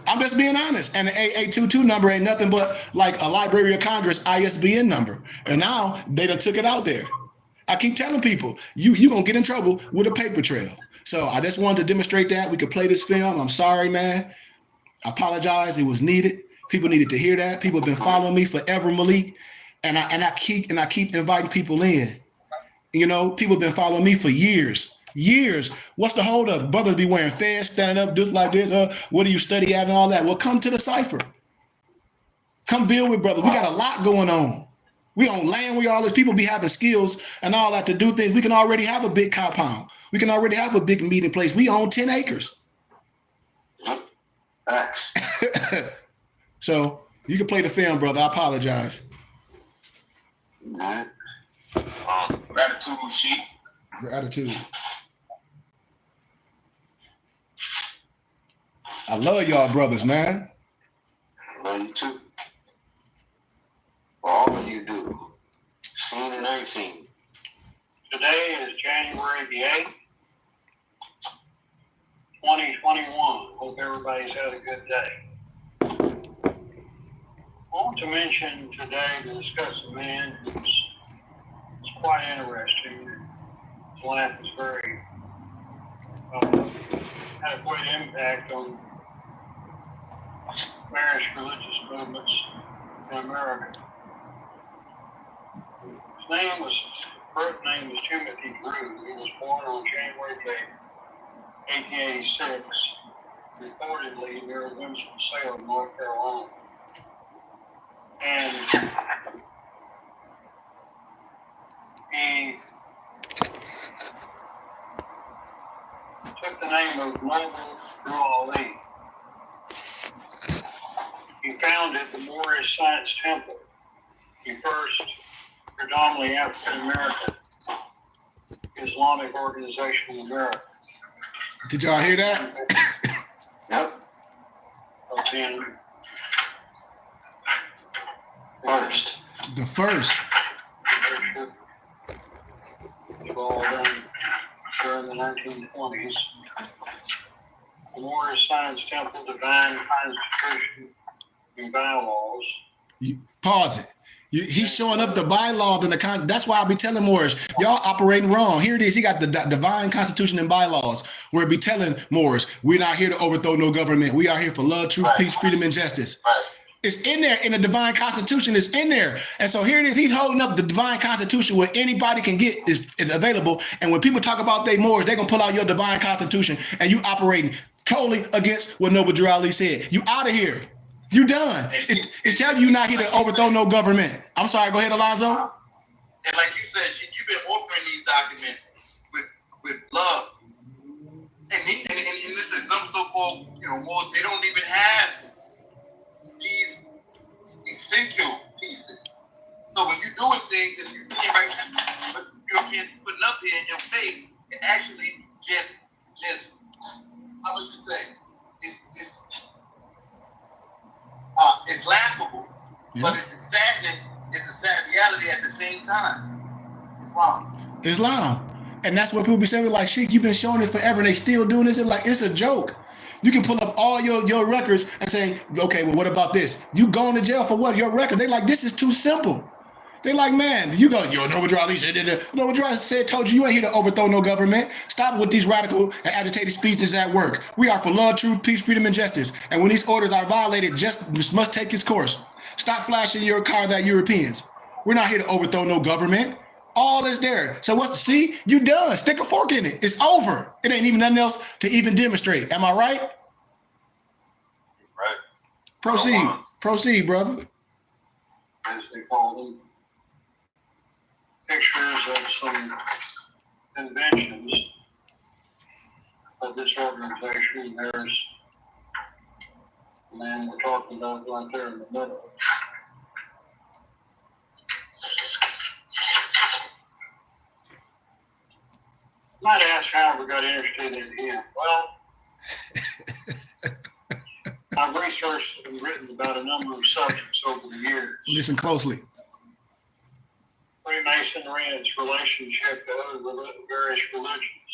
I'm just being honest, and the AA22 number ain't nothing but like a Library of Congress ISBN number. And now they done took it out there. I keep telling people, you gonna get in trouble with a paper trail. So I just wanted to demonstrate that. We could play this film. I'm sorry, man. I apologize. It was needed. People needed to hear that. People have been following me forever, Malik, and I keep inviting people in. You know, people have been following me for years. Years. What's the hold up? Brothers be wearing fez, standing up just like this. What do you study at and all that? Well, come to the cipher. Come build with brothers. We got a lot going on. We on land. We all these people be having skills and all that to do things. We can already have a big compound. We can already have a big meeting place. We own 10 acres. Facts. So you can play the film, brother. I apologize. Gratitude sheet. Gratitude. I love y'all brothers, man. Love you too. For all of you do. Seen and unseen. Today is January the 8th, 2021. Hope everybody's had a good day. I want to mention today to discuss a man who's quite interesting. His life is very, had a great impact on various religious movements in America. His birth name was Timothy Drew. He was born on January 8th, 1886, reportedly near Winston-Salem, North Carolina. And he took the name of Noble Drew Ali. He founded the Moorish Science Temple, the first predominantly African-American Islamic organization in America. Did y'all hear that? Yep. First. The first. It was all done during the 1920s. The Moorish Science Temple, Divine Constitution, and bylaws. You pause it. He's showing up the bylaws and the that's why I be telling Moorish, y'all operating wrong. Here it is. He got the divine constitution and bylaws where it be telling Moorish, we're not here to overthrow no government. We are here for love, truth, peace, freedom, and justice. Right. It's in there in the divine constitution. It's in there. And so here it is. He's holding up the divine constitution where anybody can get is available. And when people talk about they Moors, they're going to pull out your divine constitution and you operating totally against what Noble Drew Ali said. You out of here. You done. It tells you not here to overthrow no government. I'm sorry. Go ahead, Alonzo. And like you said, you've been offering these documents with love. And this is some so-called, Moors, they don't even have these essential pieces. So when you're doing things and you see it right now, but Europeans putting up here in your face, it actually just how would you say? It's laughable, but it's saddening. It's a sad reality at the same time. Islam. And that's what people be saying, like, Sheik, you've been showing this forever and they still doing this. It's like, it's a joke. You can pull up all your records and say, okay, well, what about this? You going to jail for what? Your record. They like, this is too simple. They like, man, you go, Noble Drew Ali said, Noble Drew Ali told you ain't here to overthrow no government. Stop with these radical and agitated speeches at work. We are for love, truth, peace, freedom, and justice. And when these orders are violated, justice must take its course. Stop flashing your car that Europeans. We're not here to overthrow no government. All is there. So see, you done. Stick a fork in it. It's over. It ain't even nothing else to even demonstrate. Am I right? Right. Proceed, brother. As they call them, pictures of some conventions of this organization. There's the man we're talking about right there in the middle. You might ask how we got interested in him. Well, I've researched and written about a number of subjects over the years. Listen closely. Freemasonry and its relationship to other various religions,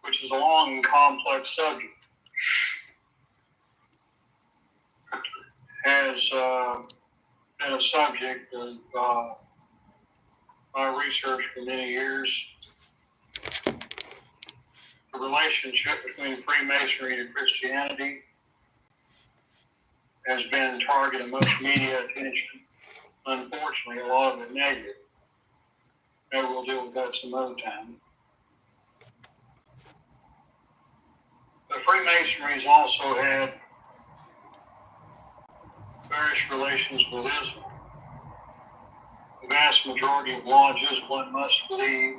which is a long and complex subject, has been a subject of my research for many years, the relationship between Freemasonry and Christianity has been target of much media attention. Unfortunately, a lot of it negative. Maybe we'll deal with that some other time. The Freemasonry has also had various relations with Islam. The vast majority of lodges, one must believe,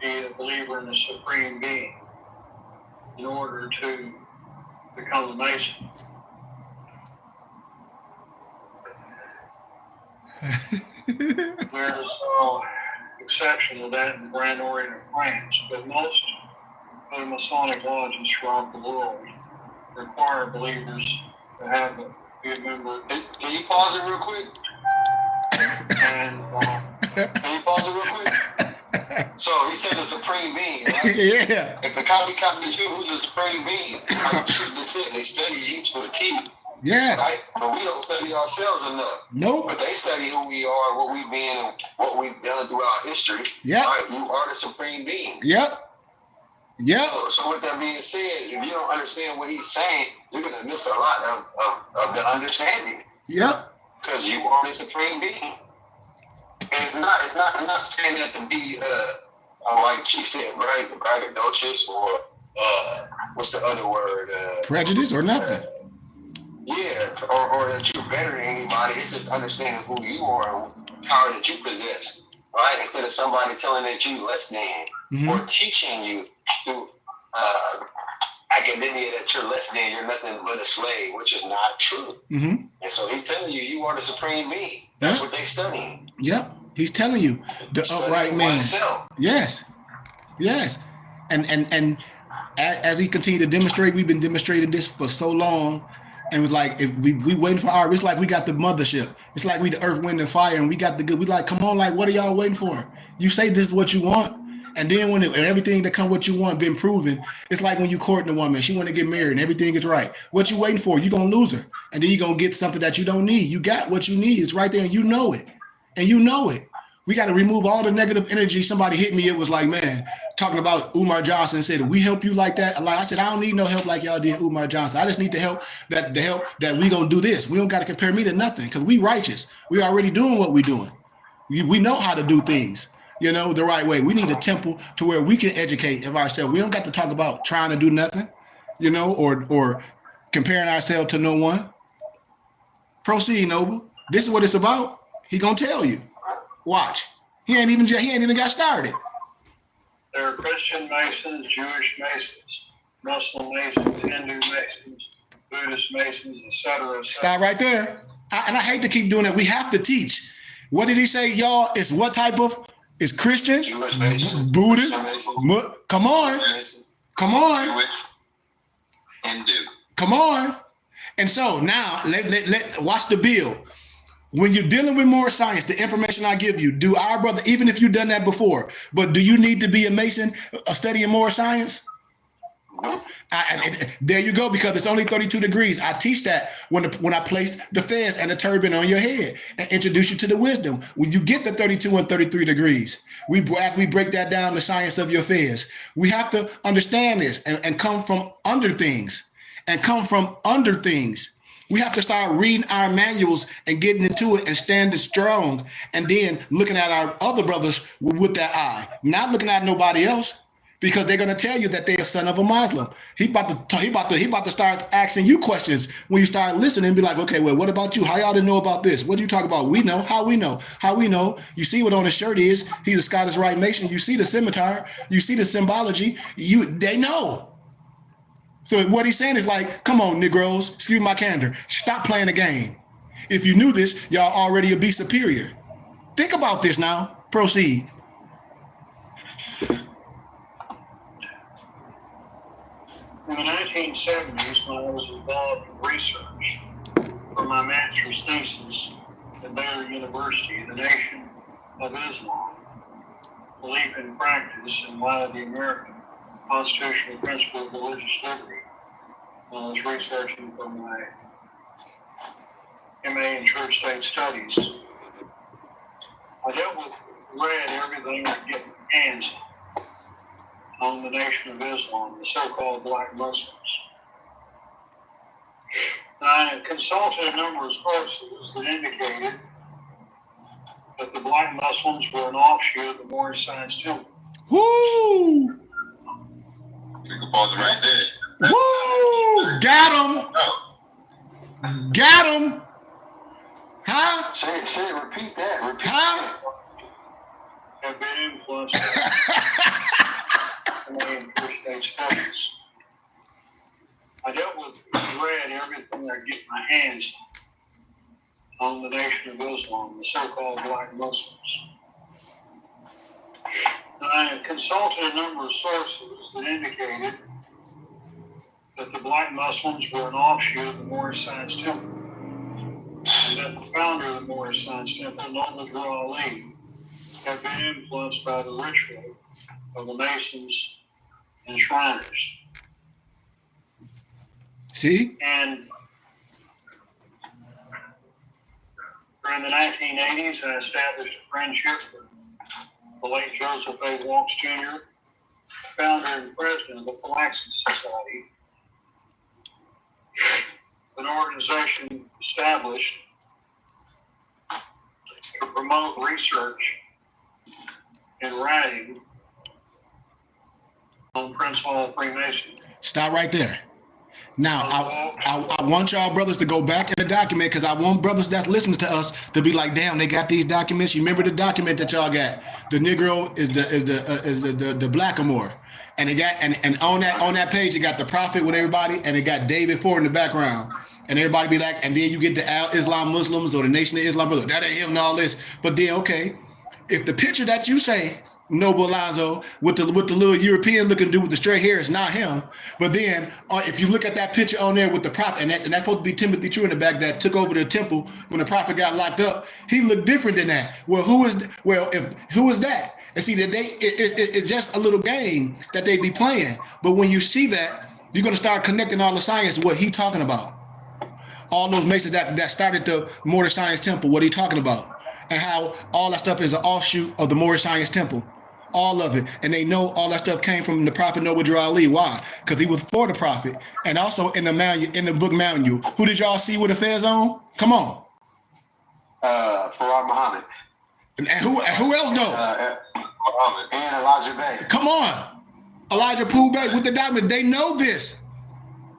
be a believer in a supreme being in order to become a Mason. There's no exception to that in the Grand Orient of France, but most of the Masonic lodges throughout the world require believers to have be a member. Can you pause it real quick? And Can you pause it real quick? So he said the supreme being, right? Yeah. If the copy you, who's the supreme being? Like that's it. They study each to a T, Yes. right? But we don't study ourselves enough. Nope. But they study who we are, what we've been, and what we've done throughout history. Yep. Right? You are the supreme being. Yep. Yep. So with that being said, if you don't understand what he's saying, you're gonna miss a lot of the understanding. Yep. Because you are the supreme being. And I'm not saying that to be like Chief said, right? Braggadocious or what's the other word? Prejudice or nothing. Yeah, or that you're better than anybody. It's just understanding who you are and the power that you possess, right? Instead of somebody telling that you less than or teaching you through academia that you're less than, you're nothing but a slave, which is not true. And so he's telling you, you are the supreme being. That's what they studying. Yep. He's telling you the upright man. Yes. Yes. And as he continued to demonstrate, we've been demonstrating this for so long. And it was like, if we waiting for our, it's like we got the mothership. It's like we the earth, wind, and fire, and we got the good. We like, come on, like, what are y'all waiting for? You say this is what you want. And then when everything that come what you want been proven, it's like when you courting a woman, she want to get married and everything is right. What you waiting for? You're going to lose her. And then you're going to get something that you don't need. You got what you need. It's right there and you know it. And you know it. We got to remove all the negative energy. Somebody hit me. It was like, man, talking about Umar Johnson said, we help you like that. Like I said, I don't need no help like y'all did Umar Johnson. I just need the help that we going to do this. We don't got to compare me to nothing because we righteous. We already doing what we doing. We know how to do things, you know, the right way. We need a temple to where we can educate of ourselves. We don't got to talk about trying to do nothing, you know, or comparing ourselves to no one. Proceed, Noble. This is what it's about. He going to tell you. Watch. He ain't even got started. there are Christian Masons, Jewish Masons, Muslim Masons, Hindu Masons, Buddhist Masons, etc. Stop right there. And I hate to keep doing it. We have to teach. What did he say, y'all? Is what type of? Is Christian, Jewish Mason, Buddhist? Mason, Come on. Come on. Jewish, Hindu. Come on. And so now let watch the bill. When you're dealing with more science, the information I give you, do our brother, even if you've done that before, but do you need to be a Mason studying more science? There you go, because it's only 32 degrees. I teach that when I place the fez and the turban on your head and introduce you to the wisdom. When you get the 32 and 33 degrees, after we break that down, the science of your fez, we have to understand this and come from under things and come from under things. We have to start reading our manuals and getting into it and standing strong, and then looking at our other brothers with that eye, not looking at nobody else, because they're gonna tell you that they're a son of a Muslim. He about to start asking you questions when you start listening and be like, okay, well, what about you? How y'all didn't know about this? What do you talk about? We know. How we know? How we know? You see what on his shirt is? He's a Scottish Rite Mason. You see the scimitar. You see the symbology. They know. So what he's saying is like, come on, Negroes, excuse my candor, stop playing the game. If you knew this, y'all already be superior. Think about this now. Proceed. In the 1970s, when I was involved in research for my master's thesis at Baylor University, the Nation of Islam, Belief and Practice in Light of the American Constitutional Principle of Religious Liberty. I was researching for my MA in Church State Studies. I dealt with read everything I get my hands on the Nation of Islam, the so-called black Muslims. I consulted a number of sources that indicated that the black Muslims were an offshoot of the Moorish Science Temple. Woo! You can pause it right there. Woo! Got No. him! Got him! Huh? Say it, repeat that. Repeat Huh? Have been influenced by Canadian First State studies. I read everything I get my hands on the Nation of Islam, the so-called black Muslims. I consulted a number of sources that indicated that the black Muslims were an offshoot of the Moorish Science Temple, and that the founder of the Moorish Science Temple, Noble Drew Ali, had been influenced by the ritual of the Masons and Shriners. See? And during the 1980s, I established a friendship with the late Joseph A. Walks Jr., founder and president of the Phylaxis Society, an organization established to promote research and writing on principle of Freemasonry. Stop right there. Now, I want y'all brothers to go back in the document because I want brothers that's listening to us to be like, damn, they got these documents. You remember the document that y'all got? The Negro is the blackamoor, and it got and on that page it got the prophet with everybody, and it got David Ford in the background, and everybody be like, and then you get the Al Islam Muslims or the Nation of Islam, brother, that ain't him and all this. But then okay, if the picture that you say, Noble Alonzo, with the little European looking dude with the straight hair, is not him. But then if you look at that picture on there with the prophet, and that's supposed to be Timothy True in the back that took over the temple when the prophet got locked up, he looked different than that. Well, who is that? And see that it's just a little game that they be playing. But when you see that, you're gonna start connecting all the science what he talking about. All those masons that started the Moorish Science Temple, what he talking about, and how all that stuff is an offshoot of the Moorish Science Temple. All of it. And they know all that stuff came from the Prophet Noble Drew Ali. Why? Because he was for the prophet. And also in the book manual. Who did y'all see with the fez on? Come on. Farah Muhammad. And who else though? Muhammad. And Elijah Bay. Come on. Elijah Pooh Bay with the diamond. They know this.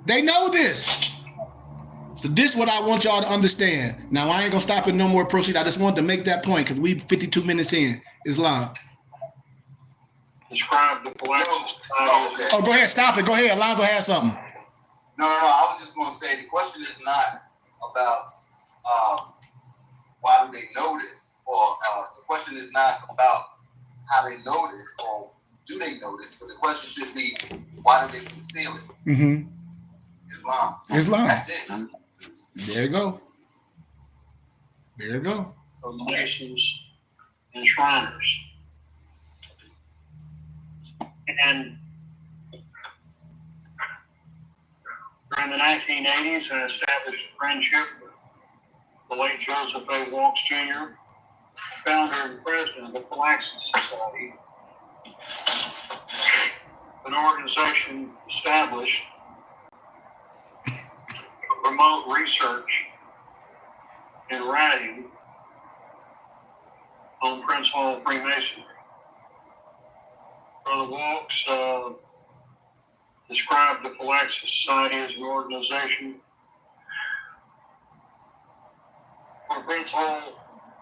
They know this. So this is what I want y'all to understand. Now I ain't gonna stop it no more proceed. I just wanted to make that point because we 52 minutes in Islam. Describe the Phylaxis Society. Okay. Oh, go ahead. Stop it. Go ahead. Alonzo has something. No. I was just going to say the question is not about why do they know this, or the question is not about how they know this or do they know this, but the question should be why do they conceal it? Mm-hmm. Islam. That's it. There you go. There you go. Of the Masons and Shriners. And during the 1980s, I established a friendship with the late Joseph A. Walks Jr., founder and president of the Phylaxis Society, an organization established to promote research and writing on principle of Freemasonry. Brother Walks described the Phylaxis Society as an organization for principal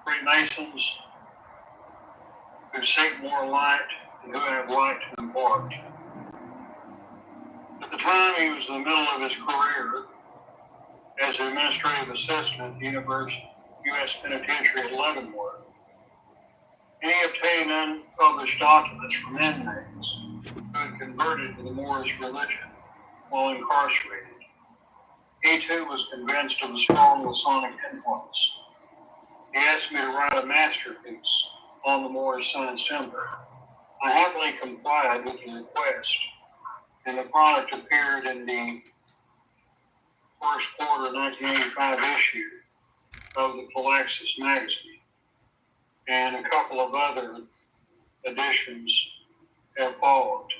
Freemasons who seek more light and who have light to impart. At the time, he was in the middle of his career as an administrative assistant at the U.S. Penitentiary at Leavenworth. And he obtained unpublished documents from inmates who had converted to the Moorish religion while incarcerated. He too was convinced of the strong Masonic influence. He asked me to write a masterpiece on the Moorish Science Temple. I happily complied with the request, and the product appeared in the first quarter 1985 issue of the Phylaxis magazine. and a couple of other editions have followed.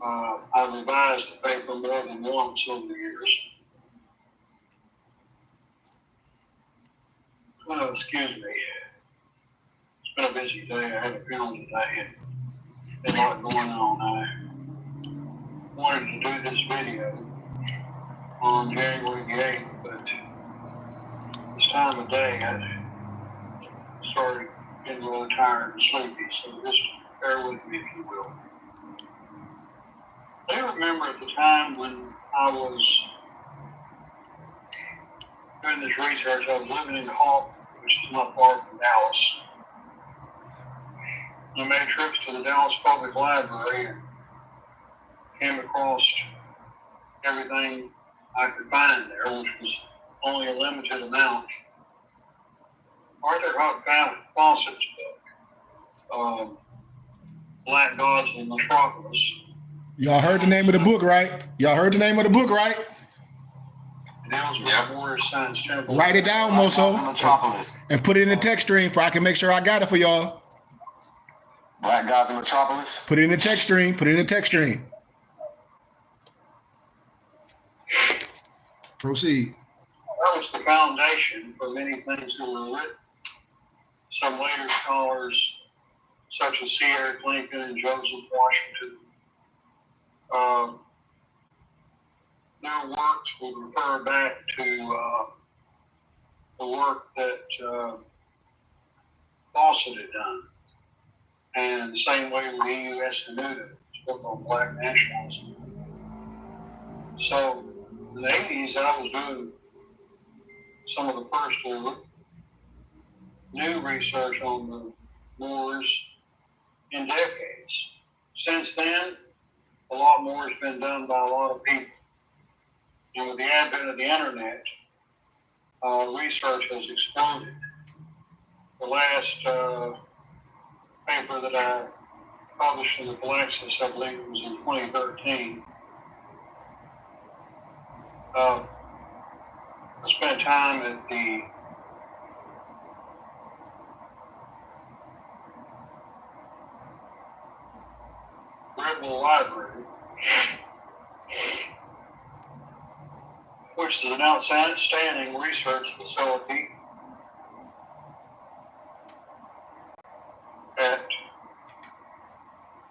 I revised the paper more than once over the years. Excuse me. It's been a busy day. I had a funeral today and a lot going on. I wanted to do this video on January the 8th, but this time of day I started getting a little tired and sleepy, so just bear with me if you will. I remember at the time when I was doing this research, I was living in Hawk, which is not far from Dallas. I made trips to the Dallas Public Library and came across everything I could find there, which was only a limited amount. Arthur Huck Fawcett's book, Black Gods in Metropolis. Y'all heard the name of the book, right? Y'all heard the name of the book, right? It deals with the Moorish Science Temple. Write it down, Moso, Metropolis. and put it in the text stream so I can make sure I got it for y'all. Black Gods in Metropolis. Put it in the text stream. Put it in the text stream. Proceed. That was the foundation for many things that were written. Some later scholars, such as C. Eric Lincoln and Joseph Washington, their works would refer back to the work that Fawcett had done. And the same way with E.U. Estenuto, his book on Black nationalism. So in the 80s, I was doing some of the first new research on the Moors in decades. Since then, a lot more has been done by a lot of people. And with the advent of the internet, research has exploded. The last paper that I published in the Galexis, I believe it was in 2013. I spent time at the Redwood Library, which is an outstanding research facility at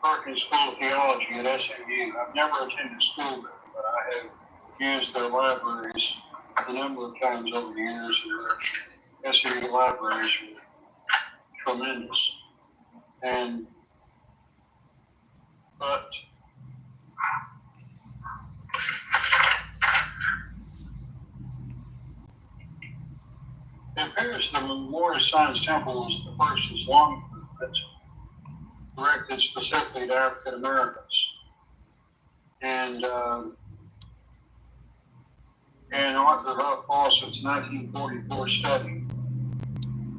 Perkins School of Theology at SMU. I've never attended school there, but I have used their libraries a number of times over the years, and their SMU libraries were tremendous. But it appears the Moorish Science Temple was the first Islamic movement directed specifically to African Americans. And in Arthur Huck Fawcett's 1944 study,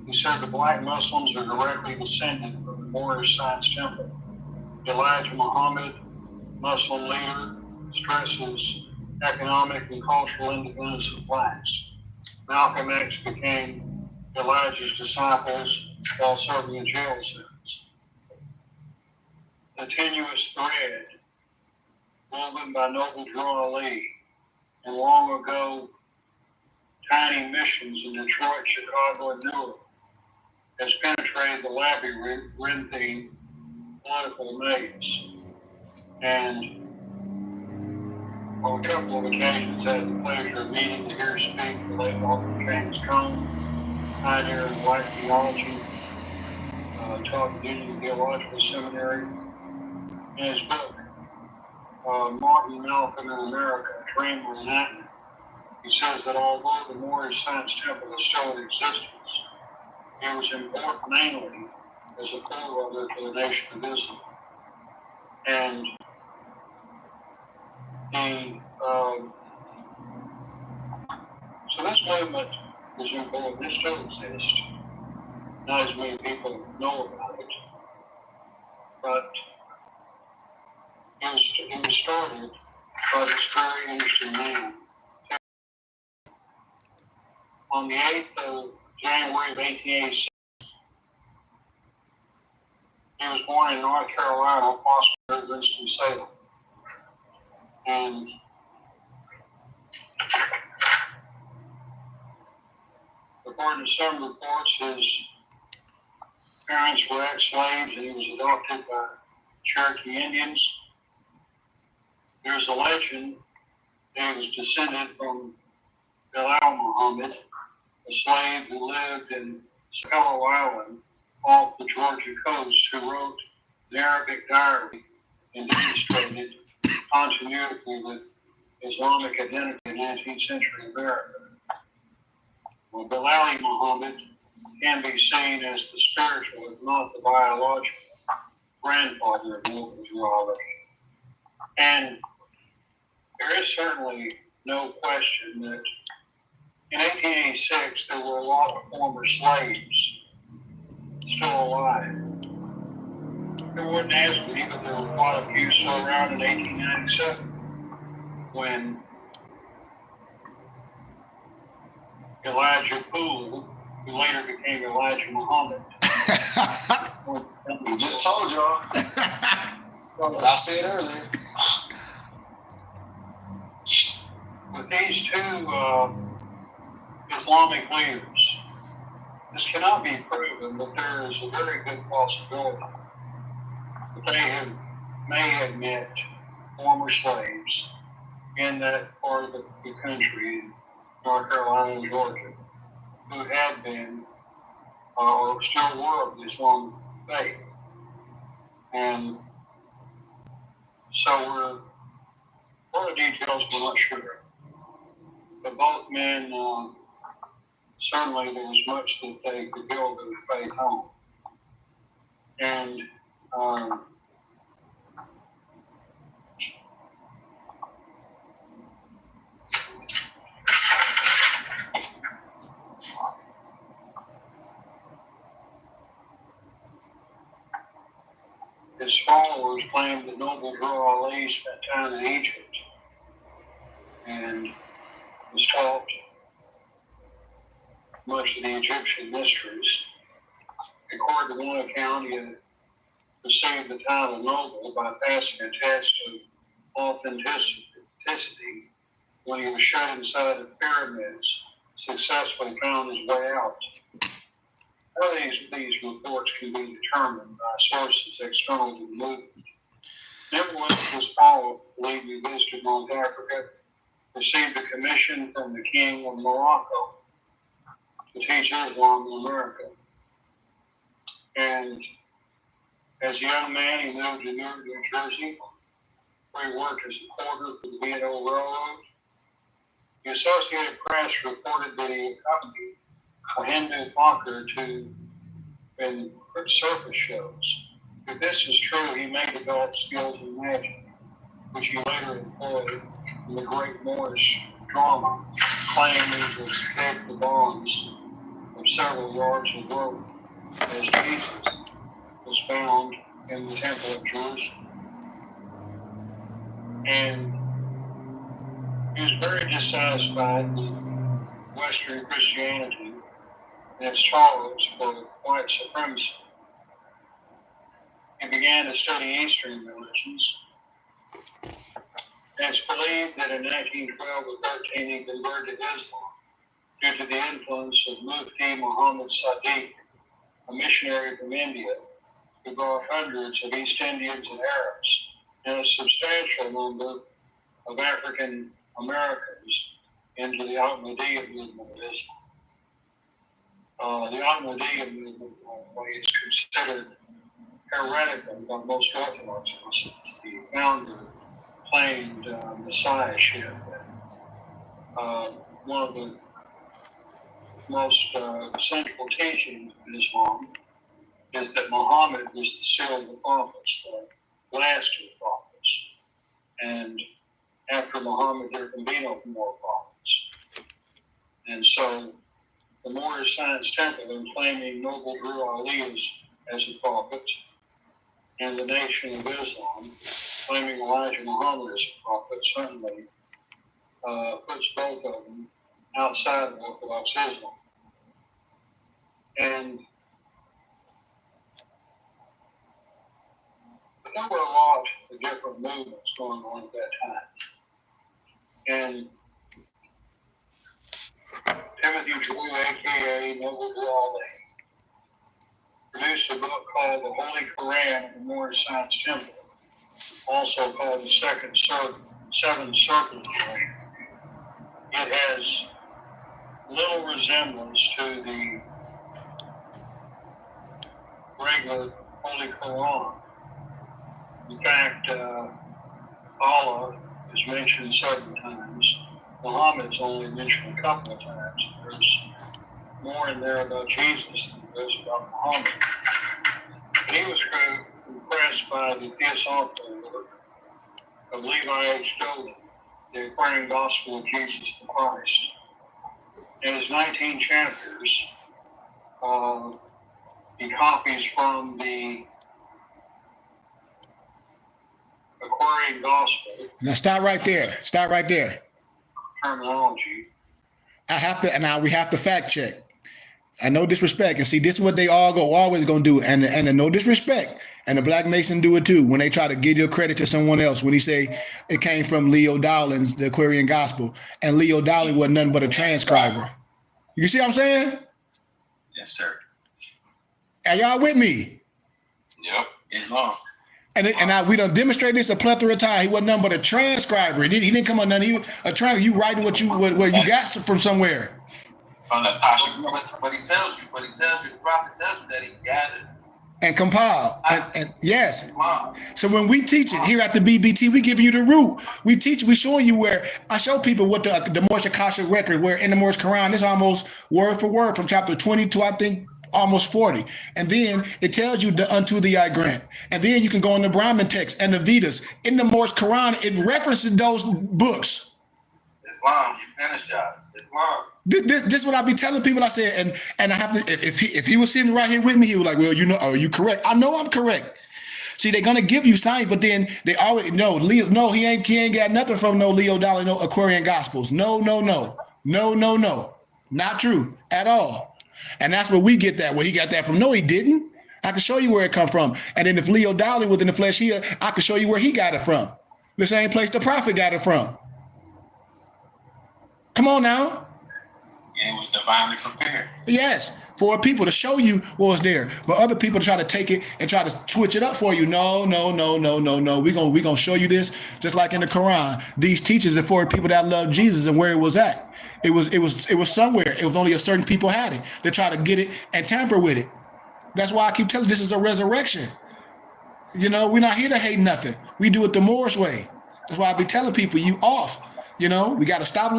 he said the black Muslims are directly descended from the Moorish Science Temple. Elijah Muhammad, Muslim leader, stresses economic and cultural independence of blacks. Malcolm X became Elijah's disciples while serving a jail sentence. The tenuous thread woven by Noble Drew Ali and long ago tiny missions in Detroit, Chicago, and Newark has penetrated the labyrinthine political maze. And on a couple of occasions, I had the pleasure of meeting to hear speak the late Dr. James Cone, pioneer in black theology, taught at Union Theological Seminary. In his book, Martin Malcolm in America, A Dream Reenactment, he says that although the Moorish Science Temple is still in existence, it was important mainly as a forerunner to the Nation of Islam. And so this movement is important. It still exists. Not as many people know about it, but it was started by this very interesting man. On the 8th of January of 1886. He was born in North Carolina, Foster, Winston-Salem. And according to some reports, his parents were ex-slaves and he was adopted by Cherokee Indians. There's a legend that he was descended from Bilal Muhammad, a slave who lived in Skello Island off the Georgia coast, who wrote the Arabic diary and demonstrated continuity with Islamic identity in 19th century America. Well, Bilal Muhammad can be seen as the spiritual, if not the biological, grandfather of Noble Drew Ali. And there is certainly no question that in 1886 there were a lot of former slaves still alive. There wouldn't ask me, but there were quite a few still around in 1897 when Elijah Poole, who later became Elijah Muhammad. We just told y'all what I said earlier. With these two Islamic leaders, this cannot be proven, but there is a very good possibility that they may have met former slaves in that part of the country, in North Carolina and Georgia, who had been or still were of the Islamic faith. And so all the details we're not sure. But both men, certainly there was much that they could build their faith on. And his followers claimed that Noble Drew Ali spent time in Egypt and was taught much of the Egyptian mysteries. According to one account, he had received the title of Noble by passing a test of authenticity when he was shut inside the pyramids, successfully found his way out. How these reports can be determined by sources external to the movement. Nevertheless, his follower, believed he visited North Africa, received a commission from the king of Morocco to teach Islam in America. And as a young man, he moved to Newark, New Jersey, where he worked as a porter for the B&O Railroad. The Associated Press reported that he accompanied a Hindu hawker to surface shows. If this is true, he may develop skills in magic, which he later employed in the Great Moorish drama, claiming to escape the bonds of several yards of rope, as Jesus was found in the Temple of Jerusalem. And he was very dissatisfied with Western Christianity and its tolerance for white supremacy. He began to study Eastern religions. And it's believed that in 1912 or 13 he converted to Islam due to the influence of Mufti Muhammad Sadiq, a missionary from India who brought hundreds of East Indians and Arabs and a substantial number of African Americans into the Ahmadiyya movement of Islam. The Ahmadiyya movement is considered heretical by most Orthodox Muslims. The founder claimed messiahship. One of the most central teachings of Islam is that Muhammad was the seal of the prophets, the last of the prophets. And after Muhammad, there can be no more prophets. And so the Moorish Science Temple, in claiming Noble Drew Ali as a prophet, and the Nation of Islam, claiming Elijah Muhammad as a prophet, certainly puts both of them outside of Orthodox Islam. And there were a lot of different movements going on at that time. And Timothy Drew, aka Noble Raleigh, produced a book called The Holy Quran at the Moorish Science Temple, also called the Seven Circles Quran. It has little resemblance to the regular Holy Quran. In fact, Allah is mentioned several times. Muhammad's only mentioned a couple of times. There's more in there about Jesus than there is about Muhammad. But he was impressed by the theosophical work of Levi H. Dolan, the Aquarian Gospel of Jesus the Christ. In his 19 chapters, he copies from the Aquarian Gospel. Now stop right there. Stop right there. Terminology. We have to fact check. And no disrespect. And see, this is what they always gonna do. And no disrespect. And the Black Mason do it too. When they try to give your credit to someone else, when he say it came from Leo Dowling's The Aquarian Gospel, and Leo Dowling wasn't nothing but a transcriber. You see what I'm saying? Yes, sir. Are y'all with me? Yep. Islam. We done demonstrated this a plethora of times. He wasn't nothing but a transcriber. He didn't come on nothing. He was a transcriber. You writing what you got from somewhere. From the Pasha. But he tells you, the prophet tells you that he gathered And compiled. And yes. Wow. So when we teach it here at the BBT, we give you the root. We teach, we showing you where I show people what the Moorish Akashic record, where in the Moorish Quran, it's almost word for word from chapter 20 to I think almost 40. And then it tells you unto thee I grant. And then you can go in the Brahmin text and the Vedas. In the Moorish Quran, it references those books. Islam, you energize. Islam. This is what I be telling people. I said, and I have to, if he was sitting right here with me, he was like, well, you know, are you correct? I know I'm correct. See, they're gonna give you science, but then they always he ain't got nothing from no Leo Dollar, no Aquarian Gospels. No, not true at all. And that's where we get that. Where he got that from? No, he didn't. I can show you where it come from. And then if Leo Dollar was in the flesh here, I can show you where he got it from. The same place the prophet got it from. Come on now. And it was divinely prepared. Yes, for people to show you what was there, but other people try to take it and try to switch it up for you. No. We gonna show you this just like in the Quran. These teachers are for people that love Jesus and where it was at. It was somewhere. It was only a certain people had it. They try to get it and tamper with it. That's why I keep telling you, this is a resurrection. You know, we're not here to hate nothing. We do it the Moorish way. That's why I be telling people, you off. You know, we got to stop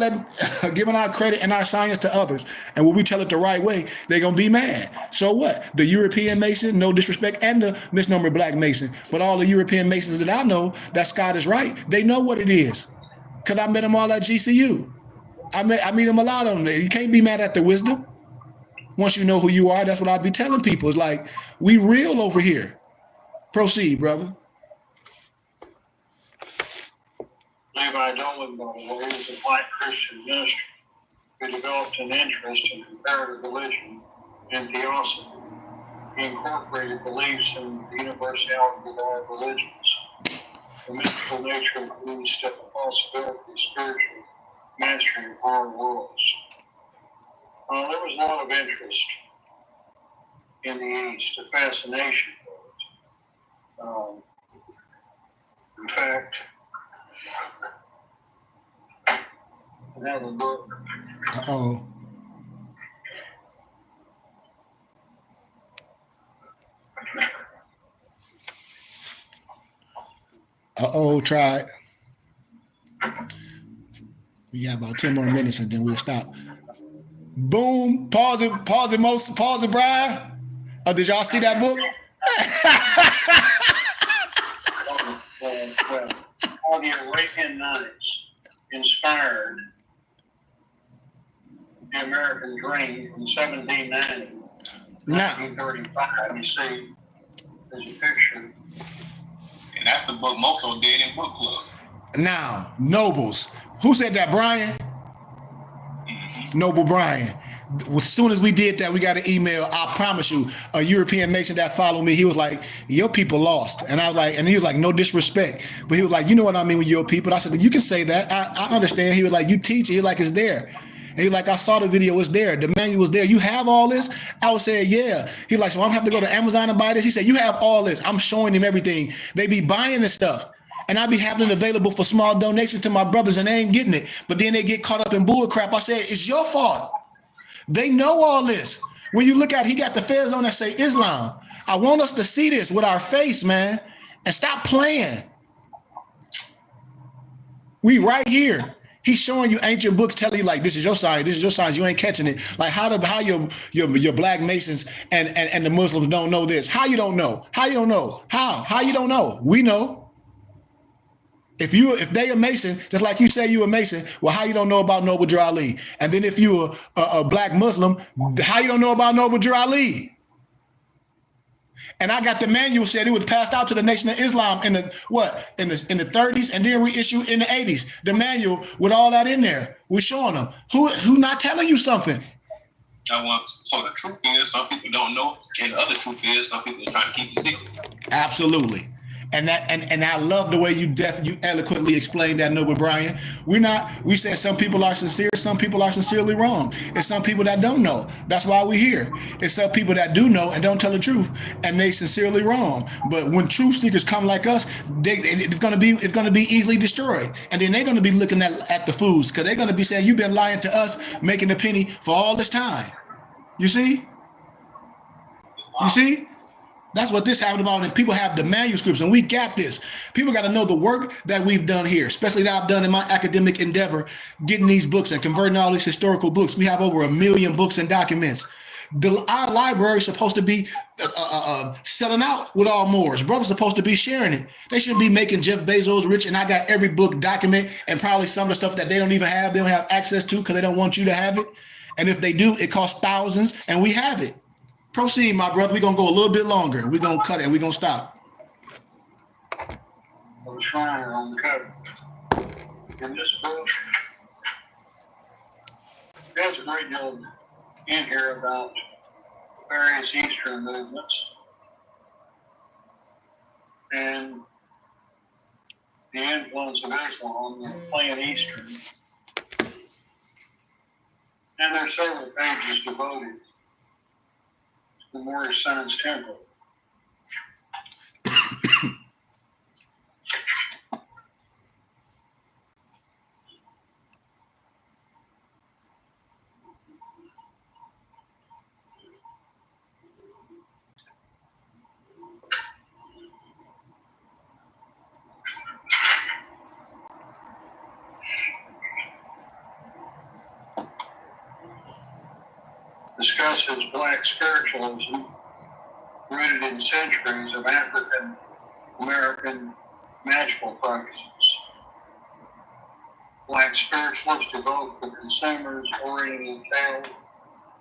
giving our credit and our science to others. And when we tell it the right way, they're going to be mad. So what? The European Mason, no disrespect, and the misnomer Black Mason. But all the European Masons that I know, that Scott is right, they know what it is. Because I met them all at GCU. I meet them a lot of them. You can't be mad at the wisdom. Once you know who you are, that's what I be telling people. It's like, we real over here. Proceed, brother. Levi Dolan, by the way, was a white Christian minister who developed an interest in comparative religion and theosophy. He incorporated beliefs in the universality of all religions, the mystical nature of beliefs, and the possibility of spiritual mastery of our worlds. There was a lot of interest in the East, a fascination for it. In fact, I have a book. Uh-oh. Try it. We got about 10 more minutes and then we'll stop. Boom. Pause it, Brian. Oh, did y'all see that book? How the Arabian Nights inspired the American Dream from 1790 to 1935. You see, there's a picture. And that's the book Moso did in book club. Now, Nobles. Who said that, Brian? Mm-hmm. Noble Brian. As soon as we did that, we got an email. I promise you, a European Mason that followed me, he was like, your people lost. And I was like, and he was like, no disrespect. But he was like, you know what I mean with your people? I said, you can say that. I understand. He was like, you teach it. He was like, it's there. And he was like, I saw the video, it's there. The manual was there. You have all this? I would say, yeah. He like, so I don't have to go to Amazon and buy this? He said, you have all this. I'm showing him everything. They be buying this stuff. And I be having it available for small donations to my brothers, and they ain't getting it. But then they get caught up in bull crap. I said, it's your fault. They know all this. When you look at it, he got the feds on that say Islam. I want us to see this with our face, man, and stop playing. We right here. He's showing you ancient books, telling you like, this is your science, this is your science. You ain't catching it. Like how your black Masons and the Muslims don't know this. How you don't know? How you don't know? How you don't know? We know. If they a Mason, just like you say you a Mason, well, how you don't know about Noble Drew Ali? And then if you a black Muslim, how you don't know about Noble Drew Ali? And I got the manual said it was passed out to the Nation of Islam in the 30s and then reissued in the 80s. The manual with all that in there. We're showing them. Who not telling you something? So the truth is, some people don't know, and the other truth is, some people are trying to keep it secret. Absolutely. And I love the way you eloquently explained that, Noble Brian. We said some people are sincere, some people are sincerely wrong. It's some people that don't know. That's why we're here. It's some people that do know and don't tell the truth, and they sincerely wrong. But when truth seekers come like us, it's gonna be easily destroyed. And then they're gonna be looking at the foods, because they're gonna be saying, you've been lying to us, making a penny for all this time. You see? You see? That's what this happened about, and people have the manuscripts, and we got this. People got to know the work that we've done here, especially that I've done in my academic endeavor, getting these books and converting all these historical books. We have over 1 million books and documents. Our library is supposed to be selling out with all Moors. Brothers supposed to be sharing it. They should be making Jeff Bezos rich, and I got every book document and probably some of the stuff that they don't even have, they don't have access to because they don't want you to have it. And if they do, it costs thousands, and we have it. Proceed, my brother. We're going to go a little bit longer. We're going to cut it, and we're going to stop. The Shriner on the cover. In this book, there's a great deal in here about various Eastern movements and the influence of Islam in playing Eastern. And there's several pages devoted the Moorish Science Temple. Discusses black spiritualism rooted in centuries of African American magical practices. Black spiritualists evoke the consumers oriented tale,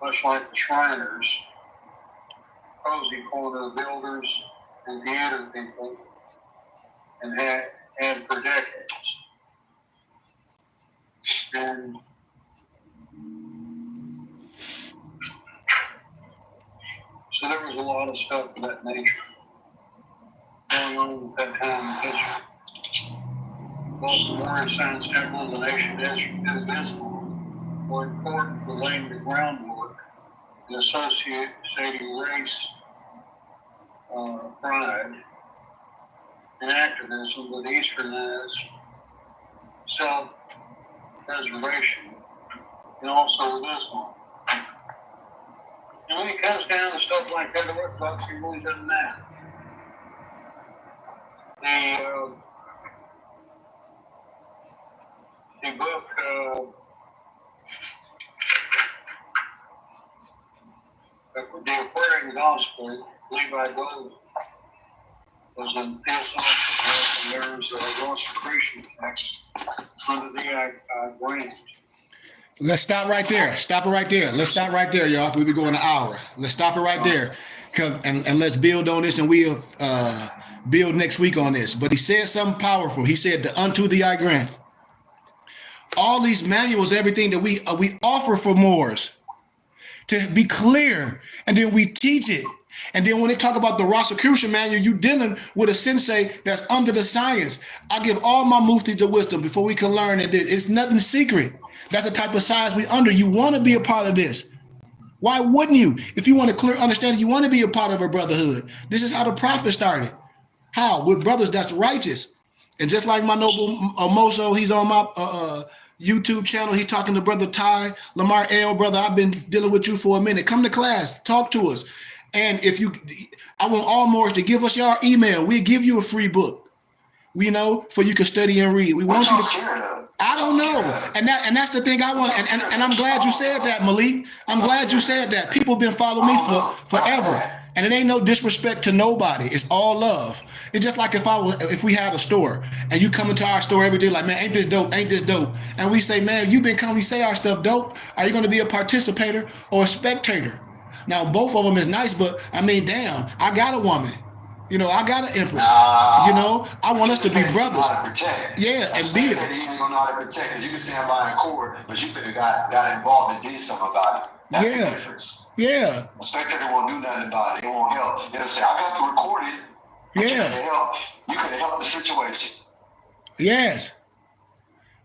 much like the Shriners, cozy corner builders and theater people, and had for decades. And so there was a lot of stuff of that nature going on at that time in history. Both the Moorish Science Temple and the Nation of Islam were important for laying the groundwork in associating race, pride, and activism with Easternized self-preservation, and also with Islam. And when it comes down to stuff like that, the Orthodoxy really doesn't matter. The book, The Aquarian Gospel, Levi Gold, was in theosophical, and there's a Rosicrucian text under the grant. Let's stop right there. Stop it right there. Let's stop right there, y'all. We'll be going an hour. Let's stop it right there. And let's build on this, and we'll build next week on this. But he said something powerful. He said, the unto thee I grant. all these manuals, everything that we offer for Moors to be clear, and then we teach it. And then when they talk about the Rosicrucian manual, you dealing with a sensei that's under the science. I give all my muftis the wisdom before we can learn it. It's nothing secret. That's the type of science we under. You want to be a part of this. Why wouldn't you? If you want a clear understanding, you want to be a part of a brotherhood. This is how the prophet started. How? With brothers that's righteous. And just like my noble Mozo, he's on my YouTube channel. He's talking to Brother Ty Lamar L. Brother, I've been dealing with you for a minute. Come to class. Talk to us. And I want all Moors to give us your email. We'll give you a free book, for you can study and read. We want you to. I don't know, and that's the thing I want. And I'm glad you said that, Malik. I'm glad you said that. People been following me forever, and it ain't no disrespect to nobody. It's all love. It's just like if we had a store and you come into our store every day like, man, ain't this dope? Ain't this dope? And we say, man, you've been coming. We say our stuff dope. Are you going to be a participator or a spectator? Now, both of them is nice, but I mean, damn, I got a woman. I got an empress. I want us to be brothers. Yeah, and be it. You ain't gonna know how to protect because you can stand by in court, but you could have got involved and did something about it. That's the difference. Yeah. A spectator won't do nothing about it. It won't help. They'll say, I got to record it. Yeah. You could have helped the situation. Yes.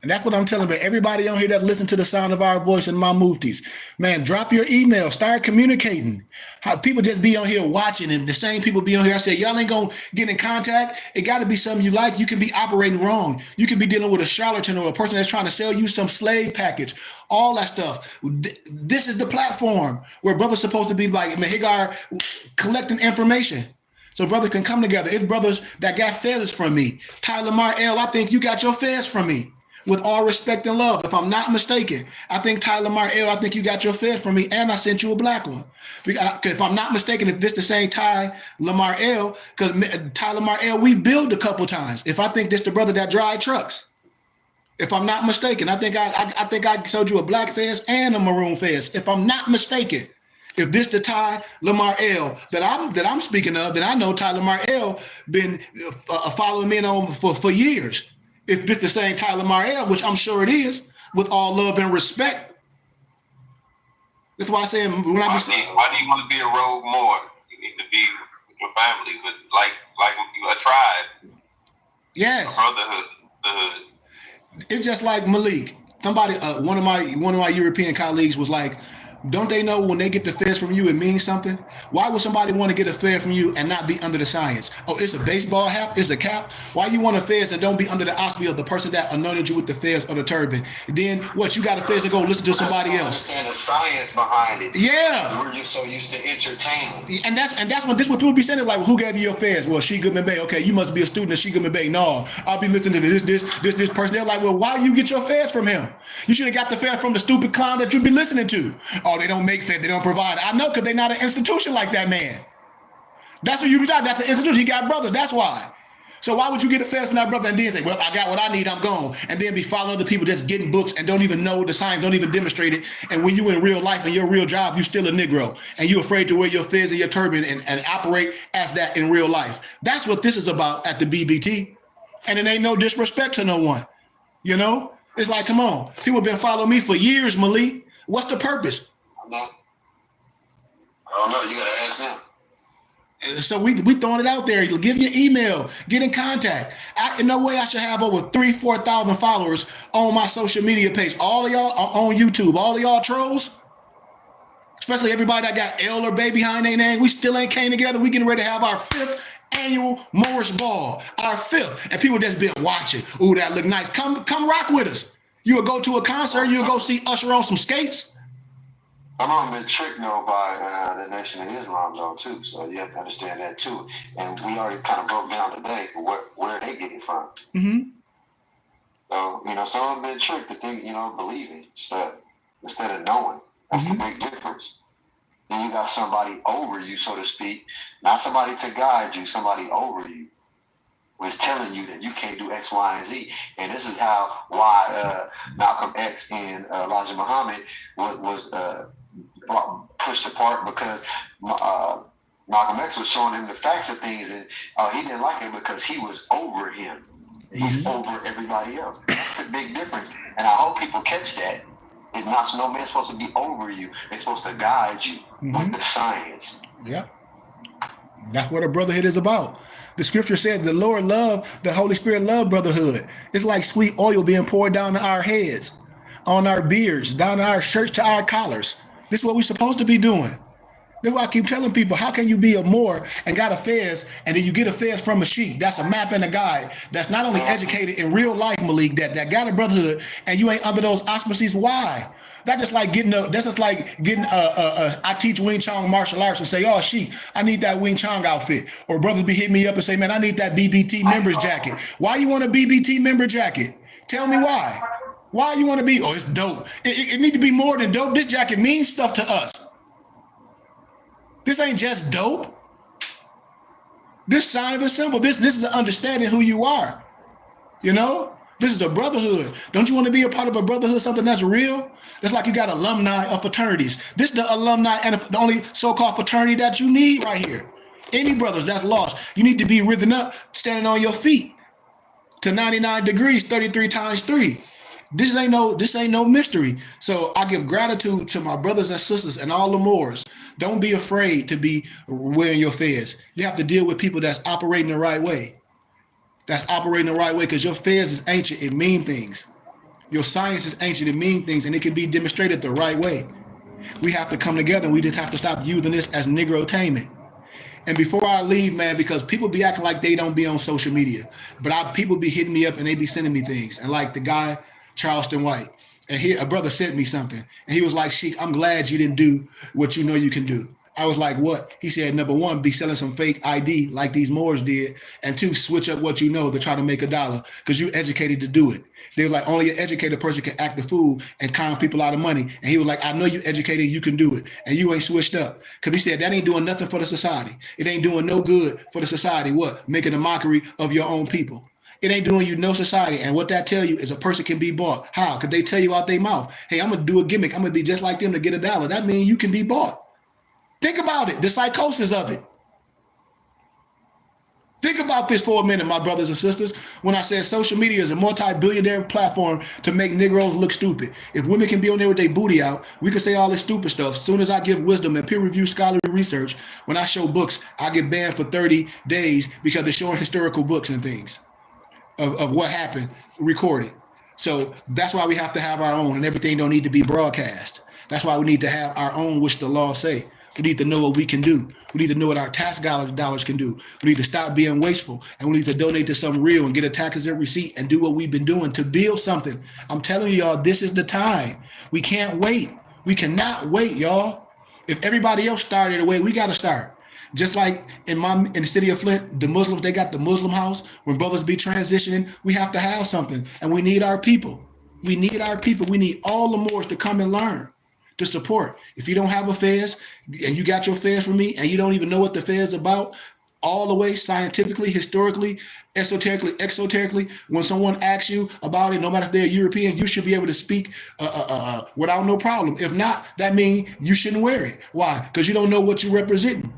And that's what I'm telling everybody on here that listen to the sound of our voice and my muftis. Man, drop your email. Start communicating. How people just be on here watching, and the same people be on here. I say, y'all ain't going to get in contact. It got to be something you like. You can be operating wrong. You can be dealing with a charlatan or a person that's trying to sell you some slave package. All that stuff. This is the platform where brothers supposed to be like Hagar collecting information. So brothers can come together. It's brothers that got feds from me. Tyler Mar L, I think you got your feds from me. With all respect and love, if I'm not mistaken. I think Tyler Mar L, I think you got your fed from me, and I sent you a black one. If I'm not mistaken, if this the same Ty Lamar L, because Ty Lamar L, we build a couple times. If I think this the brother that drive trucks. If I'm not mistaken, I think I showed you a black fez and a maroon fez. If I'm not mistaken. If this the Ty Lamar L that I'm speaking of, then I know Ty Lamar L been following me on for years. If this the same Tyler Mar, which I'm sure it is, with all love and respect. That's why I say why do you want to be a rogue Moor? You need to be with your family, but like a tribe. Yes. A brotherhood. It's just like Malik. Somebody, one of my European colleagues was like, don't they know when they get the feds from you, it means something? Why would somebody want to get a fed from you and not be under the science? Oh, it's a baseball hat, it's a cap. Why you want a feds and don't be under the auspice of the person that anointed you with the feds or the turban? Then what, you got a feds to go listen to somebody else? Understand the science behind it. Yeah. We're just so used to entertainment. And that's what people be saying, like, well, who gave you your feds? Well, She Goodman Bay. Okay, you must be a student of She Goodman Bay. No, I'll be listening to this person. They're like, well, why do you get your feds from him? You should have got the feds from the stupid clown that you be listening to. Oh, they don't make feds, they don't provide. I know, because they're not an institution like that man. That's what you got. That's the institution. He got brother. That's why. So why would you get a feds from that brother and then say, well, I got what I need, I'm gone, and then be following other people just getting books and don't even know the science, don't even demonstrate it. And when you in real life and your real job, you still a Negro and you afraid to wear your fez and your turban and operate as that in real life. That's what this is about at the BBT. And it ain't no disrespect to no one. It's like, come on. People been following me for years, Malik. What's the purpose? I don't know. You got to ask them. So we throwing it out there. Give your email. Get in contact. In no way I should have over 3,000-4,000 followers on my social media page. All of y'all on YouTube. All of y'all trolls. Especially everybody that got L or Bay behind their name. We still ain't came together. We getting ready to have our 5th annual Morris Ball. Our 5th. And people just been watching. Ooh, that look nice. Come rock with us. You'll go to a concert. You'll go see Usher on some skates. I'm not been tricked though by the Nation of Islam though too, so you have to understand that too. And we already kind of broke down today where they get it from. Mm-hmm. So some have been tricked to think believing instead of knowing. That's the big difference. Then you got somebody over you, so to speak, not somebody to guide you, somebody over you was telling you that you can't do X, Y, and Z. And this is why Malcolm X and Elijah Muhammad was pushed apart, because Malcolm X was showing him the facts of things, and he didn't like it because he was over him. He's over everybody else. That's the big difference. And I hope people catch that. It's not no man's supposed to be over you. They're supposed to guide you with the science. Yeah. That's what a brotherhood is about. The scripture said the Lord loved, the Holy Spirit loved brotherhood. It's like sweet oil being poured down to our heads, on our beards, down to our shirts, to our collars. This is what we're supposed to be doing. That's why I keep telling people, how can you be a Moor and got a fez, and then you get a fez from a sheik? That's a map and a guide. That's not only educated in real life, Malik, that got a brotherhood, and you ain't under those auspices. Why? That's just like getting I teach Wing Chun martial arts and say, oh, sheik, I need that Wing Chun outfit. Or brothers be hitting me up and say, man, I need that BBT members jacket. Why you want a BBT member jacket? Tell me why. Why you want to be? Oh, it's dope. It need to be more than dope. This jacket means stuff to us. This ain't just dope. This sign of the symbol. This is an understanding who you are. You know? This is a brotherhood. Don't you want to be a part of a brotherhood, something that's real? It's like you got alumni of fraternities. This is the alumni and the only so-called fraternity that you need right here. Any brothers that's lost, you need to be risen up, standing on your feet to 99 degrees, 33 times 3. This ain't no mystery. So I give gratitude to my brothers and sisters and all the Moors. Don't be afraid to be wearing your fez. You have to deal with people that's operating the right way. Because your fez is ancient. It means things. Your science is ancient. It means things, and it can be demonstrated the right way. We have to come together, and we just have to stop using this as Negrotainment. And before I leave, man, because people be acting like they don't be on social media, but people be hitting me up and they be sending me things. And like the guy, Charleston White, and a brother sent me something, and he was like, Sheik, I'm glad you didn't do what you know you can do. I was like, what? He said, number one, be selling some fake ID like these Moors did, and two, switch up what you know to try to make $1 because you educated to do it. They were like, only an educated person can act the fool and con people out of money. And he was like, I know you educated, you can do it, and you ain't switched up. Because he said that ain't doing nothing for the society. It ain't doing no good for the society. What? Making a mockery of your own people. It ain't doing you no society. And what that tell you is a person can be bought. How? Because they tell you out their mouth, hey, I'm going to do a gimmick. I'm going to be just like them to get $1. That means you can be bought. Think about it, the psychosis of it. Think about this for a minute, my brothers and sisters. When I said social media is a multi-billionaire platform to make Negroes look stupid. If women can be on there with their booty out, we can say all this stupid stuff. As soon as I give wisdom and peer-reviewed scholarly research, when I show books, I get banned for 30 days because they're showing historical books and things of what happened, recorded. So that's why we have to have our own, and everything don't need to be broadcast. That's why we need to have our own, which the law say. We need to know what we can do. We need to know what our tax dollars can do. We need to stop being wasteful, and we need to donate to something real and get a tax exempt receipt and do what we've been doing to build something. I'm telling y'all, this is the time. We can't wait. We cannot wait, y'all. If everybody else started away, we got to start. Just like in the city of Flint, the Muslims, they got the Muslim house. When brothers be transitioning, we have to have something, and we need our people. We need our people. We need all the Moors to come and learn, to support. If you don't have a fez and you got your fez from me and you don't even know what the fez is about, all the way scientifically, historically, esoterically, exoterically, when someone asks you about it, no matter if they're European, you should be able to speak without no problem. If not, that means you shouldn't wear it. Why? Because you don't know what you're representing.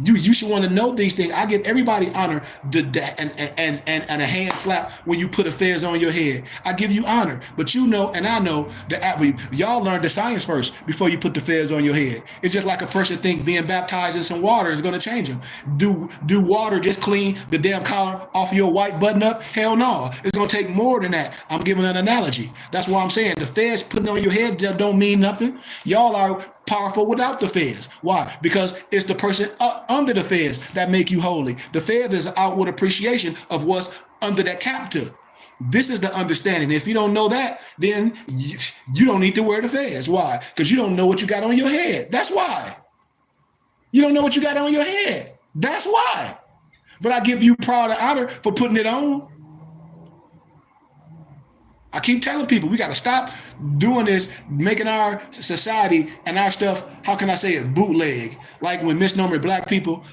You should want to know these things. I give everybody honor and a hand slap when you put a fez on your head. I give you honor, but you know and I know that y'all learned the science first before you put the fez on your head. It's just like a person think being baptized in some water is going to change them. Do water just clean the damn collar off your white button up? Hell no. It's going to take more than that. I'm giving an analogy. That's why I'm saying the fez putting on your head just don't mean nothing. Y'all are powerful without the fez. Why? Because it's the person under the fez that make you holy. The fez is an outward appreciation of what's under that captive. This is the understanding. If you don't know that, then you don't need to wear the fez. Why? Because you don't know what you got on your head. That's why. You don't know what you got on your head. That's why. But I give you proud and honor for putting it on. I keep telling people we got to stop doing this, making our society and our stuff, how can I say it, bootleg. Like when misnomer black people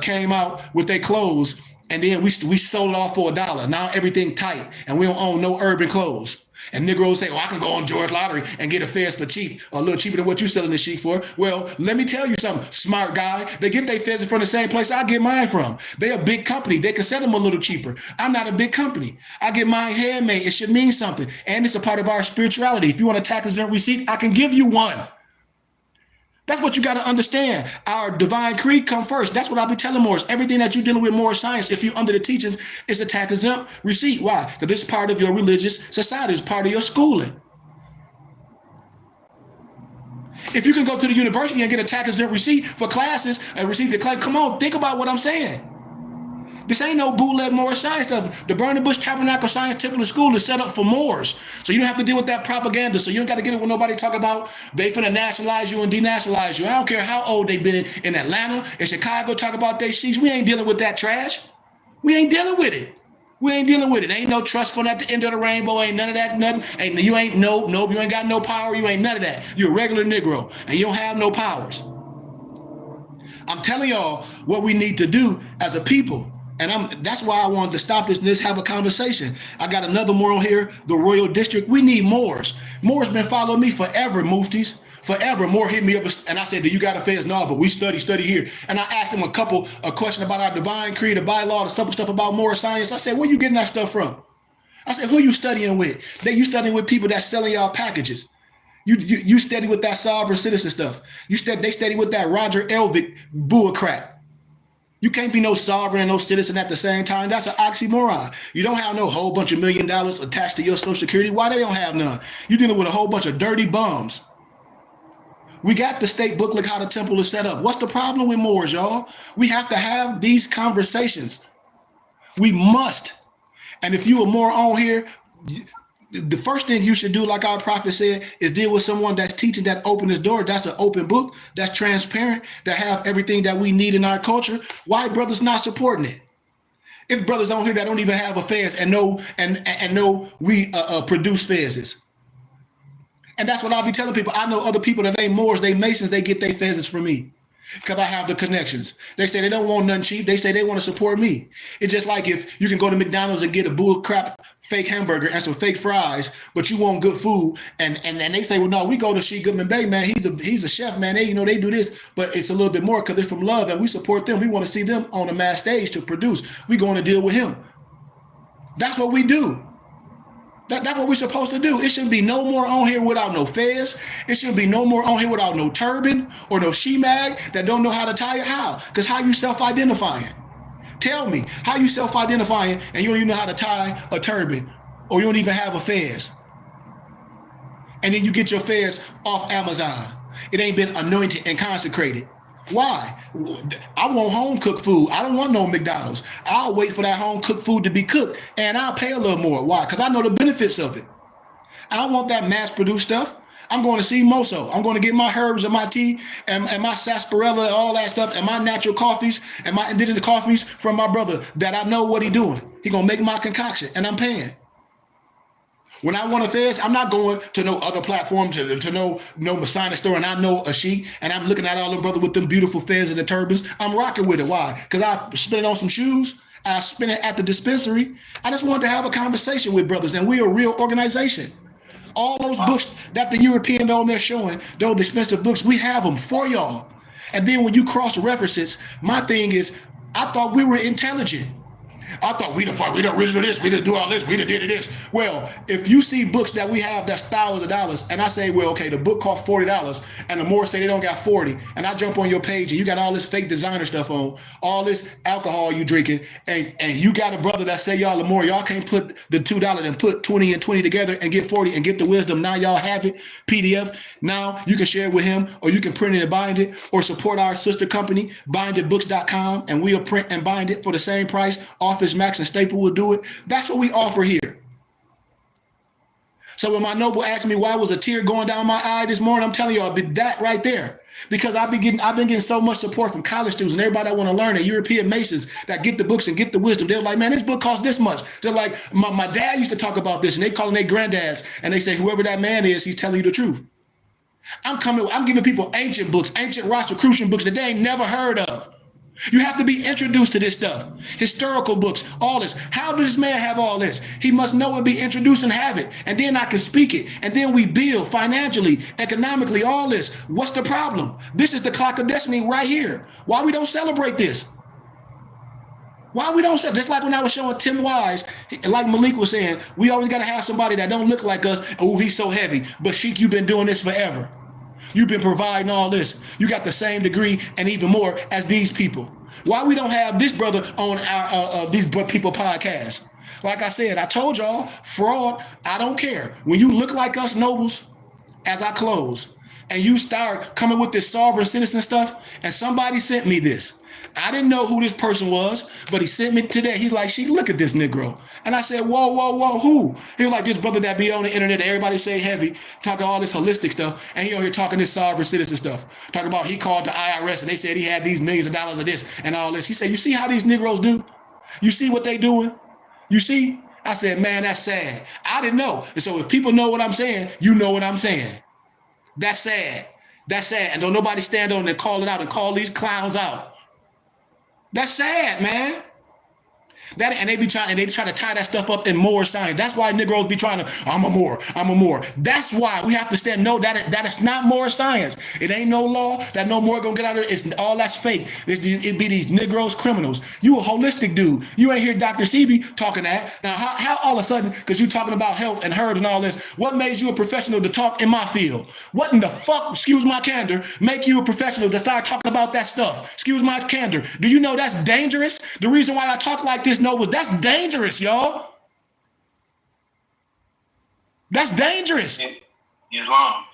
came out with their clothes and then we sold it off for $1. Now everything tight and we don't own no urban clothes. And Negroes say, oh, I can go on George Lottery and get a Fez for cheap, or a little cheaper than what you're selling the sheep for. Well, let me tell you something, smart guy. They get their Fez from the same place I get mine from. They're a big company. They can sell them a little cheaper. I'm not a big company. I get mine handmade. It should mean something. And it's a part of our spirituality. If you want a tax-exempt receipt, I can give you one. That's what you got to understand. Our divine creed come first. That's what I'll be telling Moors. Everything that you're dealing with Moor science, if you're under the teachings, is a tax-exempt receipt. Why? Because this is part of your religious society. It's part of your schooling. If you can go to the university and get a tax-exempt receipt for classes, a receipt to class, come on, think about what I'm saying. This ain't no bootleg Moor science stuff. The Burning Bush Tabernacle Science Temple and School is set up for Moors. So you don't have to deal with that propaganda. So you don't got to get it when nobody talk about they finna nationalize you and denationalize you. I don't care how old they've been in Atlanta, in Chicago, talk about their sheets. We ain't dealing with that trash. We ain't dealing with it. We ain't dealing with it. Ain't no trust fund at the end of the rainbow. Ain't none of that, nothing. You ain't you ain't got no power. You ain't none of that. You're a regular Negro and you don't have no powers. I'm telling y'all what we need to do as a people. And that's why I wanted to stop this and let's have a conversation. I got another Moor on here, the Royal District. We need Moors. Moors been following me forever, Muftis. Forever. Moor hit me up and I said, do you got a Fez? No, but we study here. And I asked him a question about our divine creed, the bylaw, the stuff about Moor science. I said, where you getting that stuff from? I said, who you studying with? You studying with people that's selling y'all packages. You study with that sovereign citizen stuff. They study with that Roger Elvick bullcrap. You can't be no sovereign and no citizen at the same time. That's an oxymoron. You don't have no whole bunch of $1 million attached to your Social Security. Why they don't have none? You're dealing with a whole bunch of dirty bums. We got the state booklet how the temple is set up. What's the problem with Moors, y'all? We have to have these conversations. We must. And if you are more on here, the first thing you should do, like our prophet said, is deal with someone that's teaching, that open this door. That's an open book, that's transparent, that have everything that we need in our culture. Why brothers not supporting it? If brothers on here that don't even have a Fez and know we produce Fezes. And that's what I'll be telling people. I know other people that ain't Moors, they Masons, they get their Fezes from me. Because I have the connections. They say they don't want nothing cheap. They say they want to support me. It's just like if you can go to McDonald's and get a bull crap fake hamburger and some fake fries, but you want good food, and they say, well, no, we go to She Goodman Bay, man. He's a chef, man. They they do this, but it's a little bit more because they're from love and we support them. We want to see them on the mass stage to produce. We going to deal with him. That's what we do. That's what we're supposed to do. It shouldn't be no more on here without no Fez. It shouldn't be no more on here without no turban or no she-mag that don't know how to tie it. How? Because how you self-identifying? Tell me, how you self-identifying and you don't even know how to tie a turban or you don't even have a Fez? And then you get your Fez off Amazon. It ain't been anointed and consecrated. Why? I want home cooked food. I don't want no McDonald's. I'll wait for that home cooked food to be cooked and I'll pay a little more. Why? Because I know the benefits of it. I don't want that mass produced stuff. I'm going to see Moso. I'm going to get my herbs and my tea and my sarsaparilla and all that stuff and my natural coffees and my indigenous coffees from my brother that I know what he doing. He going to make my concoction and I'm paying. When I want a Fez, I'm not going to no other platform to no Messiah store and I know a sheik and I'm looking at all them brothers with them beautiful Fez and the turbans. I'm rocking with it. Why? Because I spend it on some shoes. I spend it at the dispensary. I just wanted to have a conversation with brothers and we're a real organization. All those books that the European on there showing, those expensive books, we have them for y'all. And then when you cross references, my thing is, I thought we were intelligent. I thought we the original this, we done do all this, we done did this. Well, if you see books that we have that's thousands of dollars, and I say, well, okay, the book cost $40, and the more say they don't got 40, and I jump on your page and you got all this fake designer stuff on, all this alcohol you drinking, and you got a brother that say y'all more, y'all can't put the $2 and put 20 and 20 together and get 40 and get the wisdom. Now y'all have it, PDF. Now you can share it with him, or you can print it and bind it, or support our sister company, binditbooks.com, and we'll print and bind it for the same price. Office Max and Staple will do it. That's what we offer here. So when my noble asked me why was a tear going down my eye this morning, I'm telling y'all that right there. Because I've been getting so much support from college students and everybody that want to learn it, European Masons that get the books and get the wisdom. They're like, man, this book costs this much. They're like, my dad used to talk about this and they calling their granddads and they say, whoever that man is, he's telling you the truth. I'm giving people ancient books, ancient Rosicrucian books that they ain't never heard of. You have to be introduced to this stuff. Historical books, all this. How does this man have all this? He must know and be introduced and have it. And then I can speak it. And then we build financially, economically, all this. What's the problem? This is the clock of destiny right here. Why we don't celebrate this? Why we don't celebrate? Just like when I was showing Tim Wise, like Malik was saying, we always got to have somebody that don't look like us. Oh, he's so heavy. But Sheik, you've been doing this forever. You've been providing all this. You got the same degree and even more as these people. Why we don't have this brother on our these people podcast? Like I said, I told y'all, fraud, I don't care. When you look like us nobles, as I close, and you start coming with this sovereign citizen stuff, and somebody sent me this. I didn't know who this person was, but he sent me today. He's like, "She, look at this Negro." And I said, whoa, whoa, whoa, who? He was like, this brother that be on the internet, everybody say heavy, talking all this holistic stuff, and he over here talking this sovereign citizen stuff. Talking about he called the IRS and they said he had these millions of dollars of this and all this. He said, you see how these Negroes do? You see what they doing? You see? I said, man, that's sad. I didn't know. And so if people know what I'm saying, you know what I'm saying. That's sad. That's sad. And don't nobody stand on and call it out and call these clowns out. That's sad, man. That and they try to tie that stuff up in more science. That's why Negroes be trying to, I'm a more. That's why we have to stand. No, that is not more science. It ain't no law that no more gonna get out of it. It's all that's fake. It be these Negroes criminals. You a holistic dude. You ain't hear Dr. Sebi talking that. Now, how all of a sudden, because you talking about health and herbs and all this, what made you a professional to talk in my field? What in the fuck, excuse my candor, make you a professional to start talking about that stuff? Excuse my candor. Do you know that's dangerous? The reason why I talk like this, no, but that's dangerous, y'all. That's dangerous. Islam,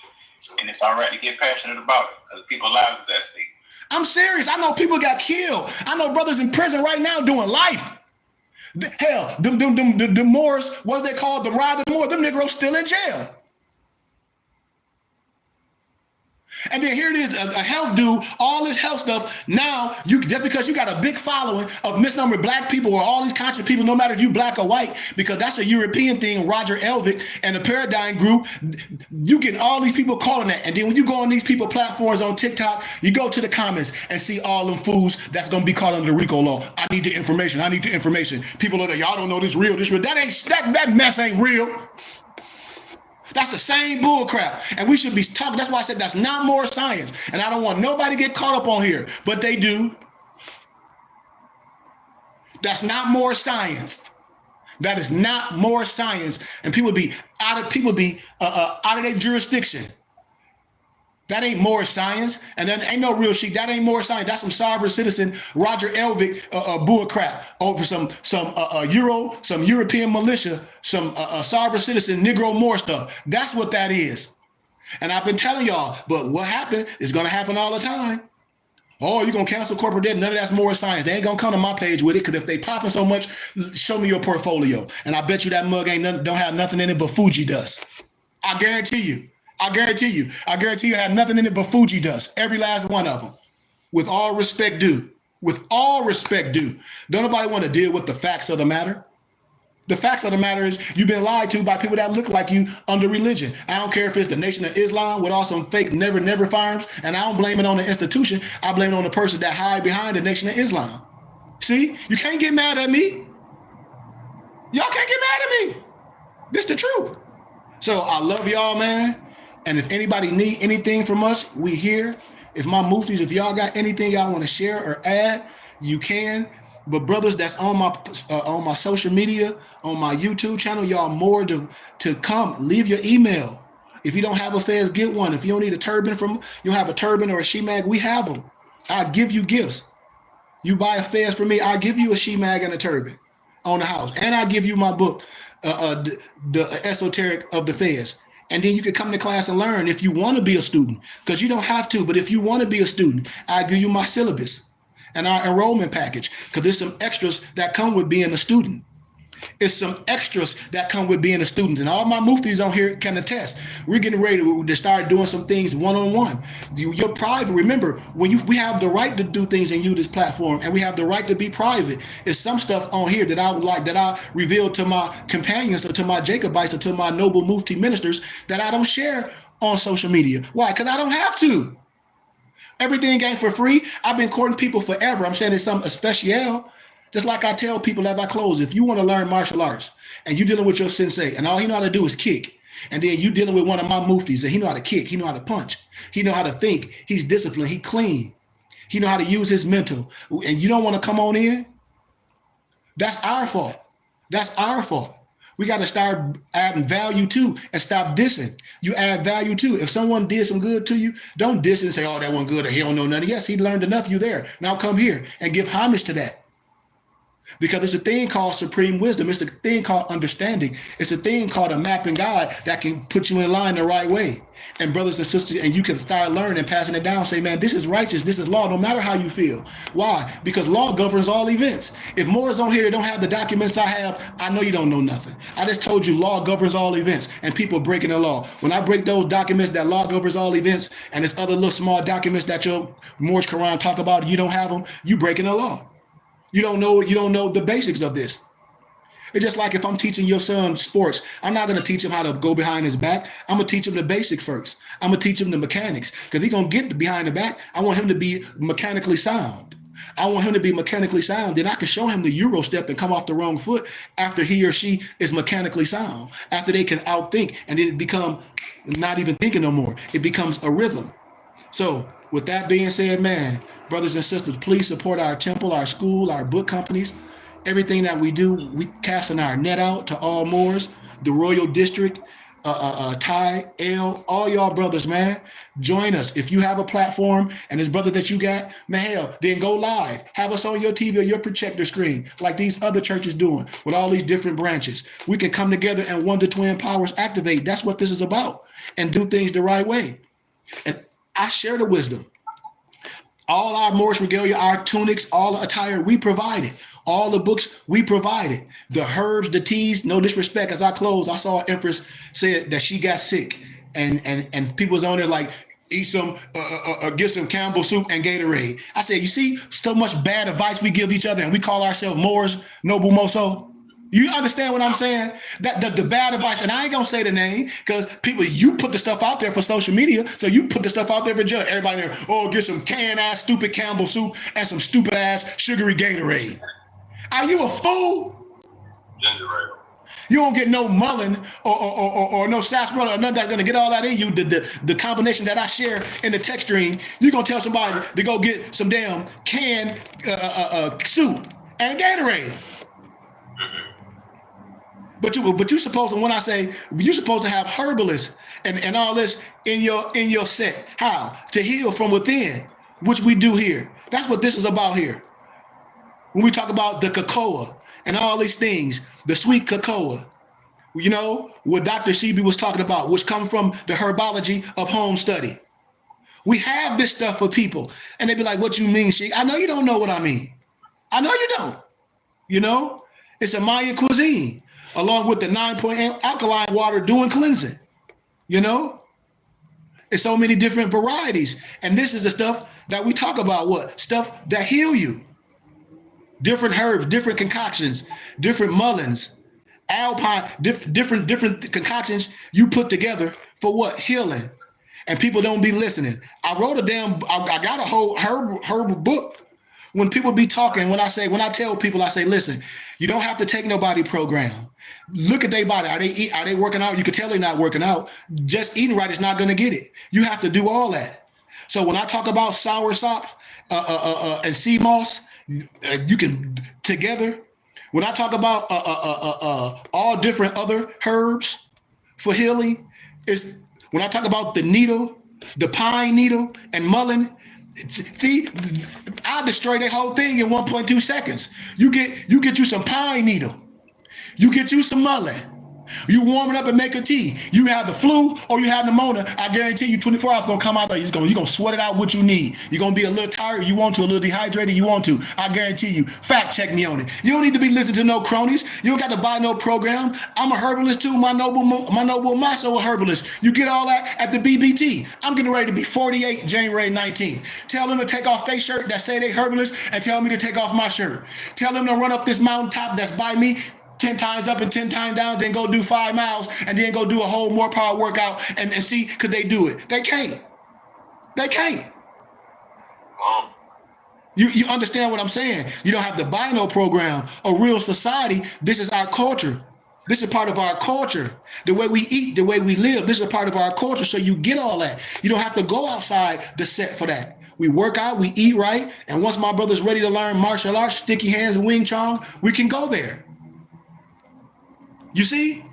and it's all right to get passionate about it because people's lives is at stake. I'm serious. I know people got killed. I know brothers in prison right now doing life. Hell, the Moors, what are they called? The Ride of the Moors. Them Negroes still in jail. And then here it is, a health dude, all this health stuff. Now, you just because you got a big following of misnumbered black people or all these conscious people, no matter if you black or white, because that's a European thing, Roger Elvick and the Paradigm Group, you get all these people calling that. And then when you go on these people platforms on TikTok, you go to the comments and see all them fools that's going to be caught under the RICO law. I need the information. I need the information. People are like, y'all don't know this real. That mess ain't real. That's the same bull crap. And we should be talking. That's why I said that's not more science. And I don't want nobody to get caught up on here, but they do. That's not more science. That is not more science. And people be out of their jurisdiction. That ain't more science. And then ain't no real shit. That ain't more science. That's some sovereign citizen, Roger Elvick bull crap over some European militia, some sovereign citizen Negro Moor stuff. That's what that is. And I've been telling y'all, but what happened is going to happen all the time. Oh, you're going to cancel corporate debt. None of that's more science. They ain't going to come to my page with it because if they popping so much, show me your portfolio. And I bet you that mug don't have nothing in it but Fuji dust. I guarantee you. I guarantee you have nothing in it but Fuji dust. Every last one of them. With all respect due. With all respect due. Don't nobody want to deal with the facts of the matter. The facts of the matter is you've been lied to by people that look like you under religion. I don't care if it's the Nation of Islam with all some fake never farms, and I don't blame it on the institution. I blame it on the person that hide behind the Nation of Islam. See, you can't get mad at me. Y'all can't get mad at me. This the truth. So I love y'all, man. And if anybody need anything from us, we here. If my movies, if y'all got anything y'all want to share or add, you can. But brothers, that's on my social media, on my YouTube channel, y'all more to come. Leave your email. If you don't have a fez, get one. If you don't need a turban you have a turban or a she-mag, we have them. I'll give you gifts. You buy a fez from me, I'll give you a she-mag and a turban on the house. And I'll give you my book, the Esoteric of the Fez. And then you can come to class and learn if you want to be a student, because you don't have to. But if you want to be a student, I'll give you my syllabus and our enrollment package, because there's some extras that come with being a student. It's some extras that come with being a student. And all my muftis on here can attest. We're getting ready to start doing some things one-on-one. You're private. Remember, we have the right to do things and use this platform, and we have the right to be private. There's some stuff on here that I reveal to my companions or to my Jacobites or to my noble mufti ministers that I don't share on social media. Why? Because I don't have to. Everything ain't for free. I've been courting people forever. I'm saying it's something special. Just like I tell people as I close, if you want to learn martial arts and you dealing with your sensei and all he know how to do is kick, and then you dealing with one of my muftis and he know how to kick, he know how to punch, he know how to think, he's disciplined, he clean, he know how to use his mental, and you don't want to come on in, that's our fault. That's our fault. We got to start adding value too and stop dissing. You add value too. If someone did some good to you, don't diss and say, oh, that one good or he don't know nothing. Yes, he learned enough. You there. Now come here and give homage to that. Because it's a thing called supreme wisdom. It's a thing called understanding. It's a thing called a mapping God that can put you in line the right way. And brothers and sisters, and you can start learning and passing it down. Say, man, this is righteous. This is law, no matter how you feel. Why? Because law governs all events. If more is on here that don't have the documents I have, I know you don't know nothing. I just told you law governs all events and people breaking the law. When I break those documents that law governs all events and there's other little small documents that your Moorish Quran talk about, you don't have them, you breaking the law. You don't know the basics of this. It's just like if I'm teaching your son sports, I'm not going to teach him how to go behind his back. I'm going to teach him the basic first. I'm going to teach him the mechanics because he's going to get behind the back. I want him to be mechanically sound. I want him to be mechanically sound. Then I can show him the Euro step and come off the wrong foot after he or she is mechanically sound, after they can outthink and then it become not even thinking no more. It becomes a rhythm. So with that being said, man, brothers and sisters, please support our temple, our school, our book companies. Everything that we do, we casting our net out to all Moors, the Royal District, Ty, L, all y'all brothers, man. Join us. If you have a platform and this brother that you got, man, hell, then go live. Have us on your TV or your projector screen like these other churches doing with all these different branches. We can come together and one to twin powers activate. That's what this is about. And do things the right way. And I share the wisdom. All our Moorish regalia, our tunics, all the attire, we provide it. All the books, we provide it. The herbs, the teas, no disrespect. As I close, I saw Empress said that she got sick. And people was on there like, eat some, get some Campbell soup and Gatorade. I said, you see so much bad advice we give each other and we call ourselves Moors, Noble Moso. You understand what I'm saying? That the bad advice, and I ain't gonna say the name because people, you put the stuff out there for social media, so you put the stuff out there for judge. Everybody there, oh, get some canned ass stupid Campbell soup and some stupid ass sugary Gatorade. Are you a fool? Ginger ale. You don't get no mullen or no sarsaparilla or nothing that's gonna get all that in you. The combination that I share in the text stream, you're gonna tell somebody to go get some damn canned soup and a Gatorade. Mm-hmm. But you supposed to, when I say you're supposed to have herbalists and all this in your set. How? To heal from within, which we do here. That's what this is about here. When we talk about the cocoa and all these things, the sweet cocoa, you know, what Dr. Sebi was talking about, which come from the herbology of home study. We have this stuff for people and they be like, what you mean, Sheikh? I know you don't know what I mean. I know you don't. You know, it's a Mayan cuisine, along with the 9.8 alkaline water doing cleansing. You know, it's so many different varieties. And this is the stuff that we talk about, what? Stuff that heal you. Different herbs, different concoctions, different mullins, alpine, different concoctions you put together for what? Healing. And people don't be listening. I wrote I got a whole herb book. When people be talking, when I tell people, I say, listen, you don't have to take nobody program. Look at their body. Are they working out? You can tell they're not working out. Just eating right is not going to get it. You have to do all that. So when I talk about soursop and sea moss, you can together. When I talk about all different other herbs for healing, is when I talk about the needle, the pine needle, and mullein. See, I destroy that whole thing in 1.2 seconds. You get you some pine needle. You get you some mullein. You warm it up and make a tea. You have the flu or you have pneumonia, I guarantee you 24 hours gonna come out of you. You're gonna sweat it out what you need. You're gonna be a little tired, you want to, a little dehydrated, you want to. I guarantee you. Fact check me on it. You don't need to be listening to no cronies. You don't got to buy no program. I'm a herbalist too. My noble Maso a herbalist. You get all that at the BBT. I'm getting ready to be 48 January 19th. Tell them to take off their shirt that say they herbalist and tell me to take off my shirt. Tell them to run up this mountaintop that's by me 10 times up and 10 times down, then go do 5 miles and then go do a whole more power workout and see could they do it. They can't. They can't. You understand what I'm saying? You don't have to buy no program. A real society, this is our culture. This is part of our culture. The way we eat, the way we live, this is a part of our culture. So you get all that. You don't have to go outside the set for that. We work out, we eat right. And once my brother's ready to learn martial arts, sticky hands and Wing Chun, we can go there. You see?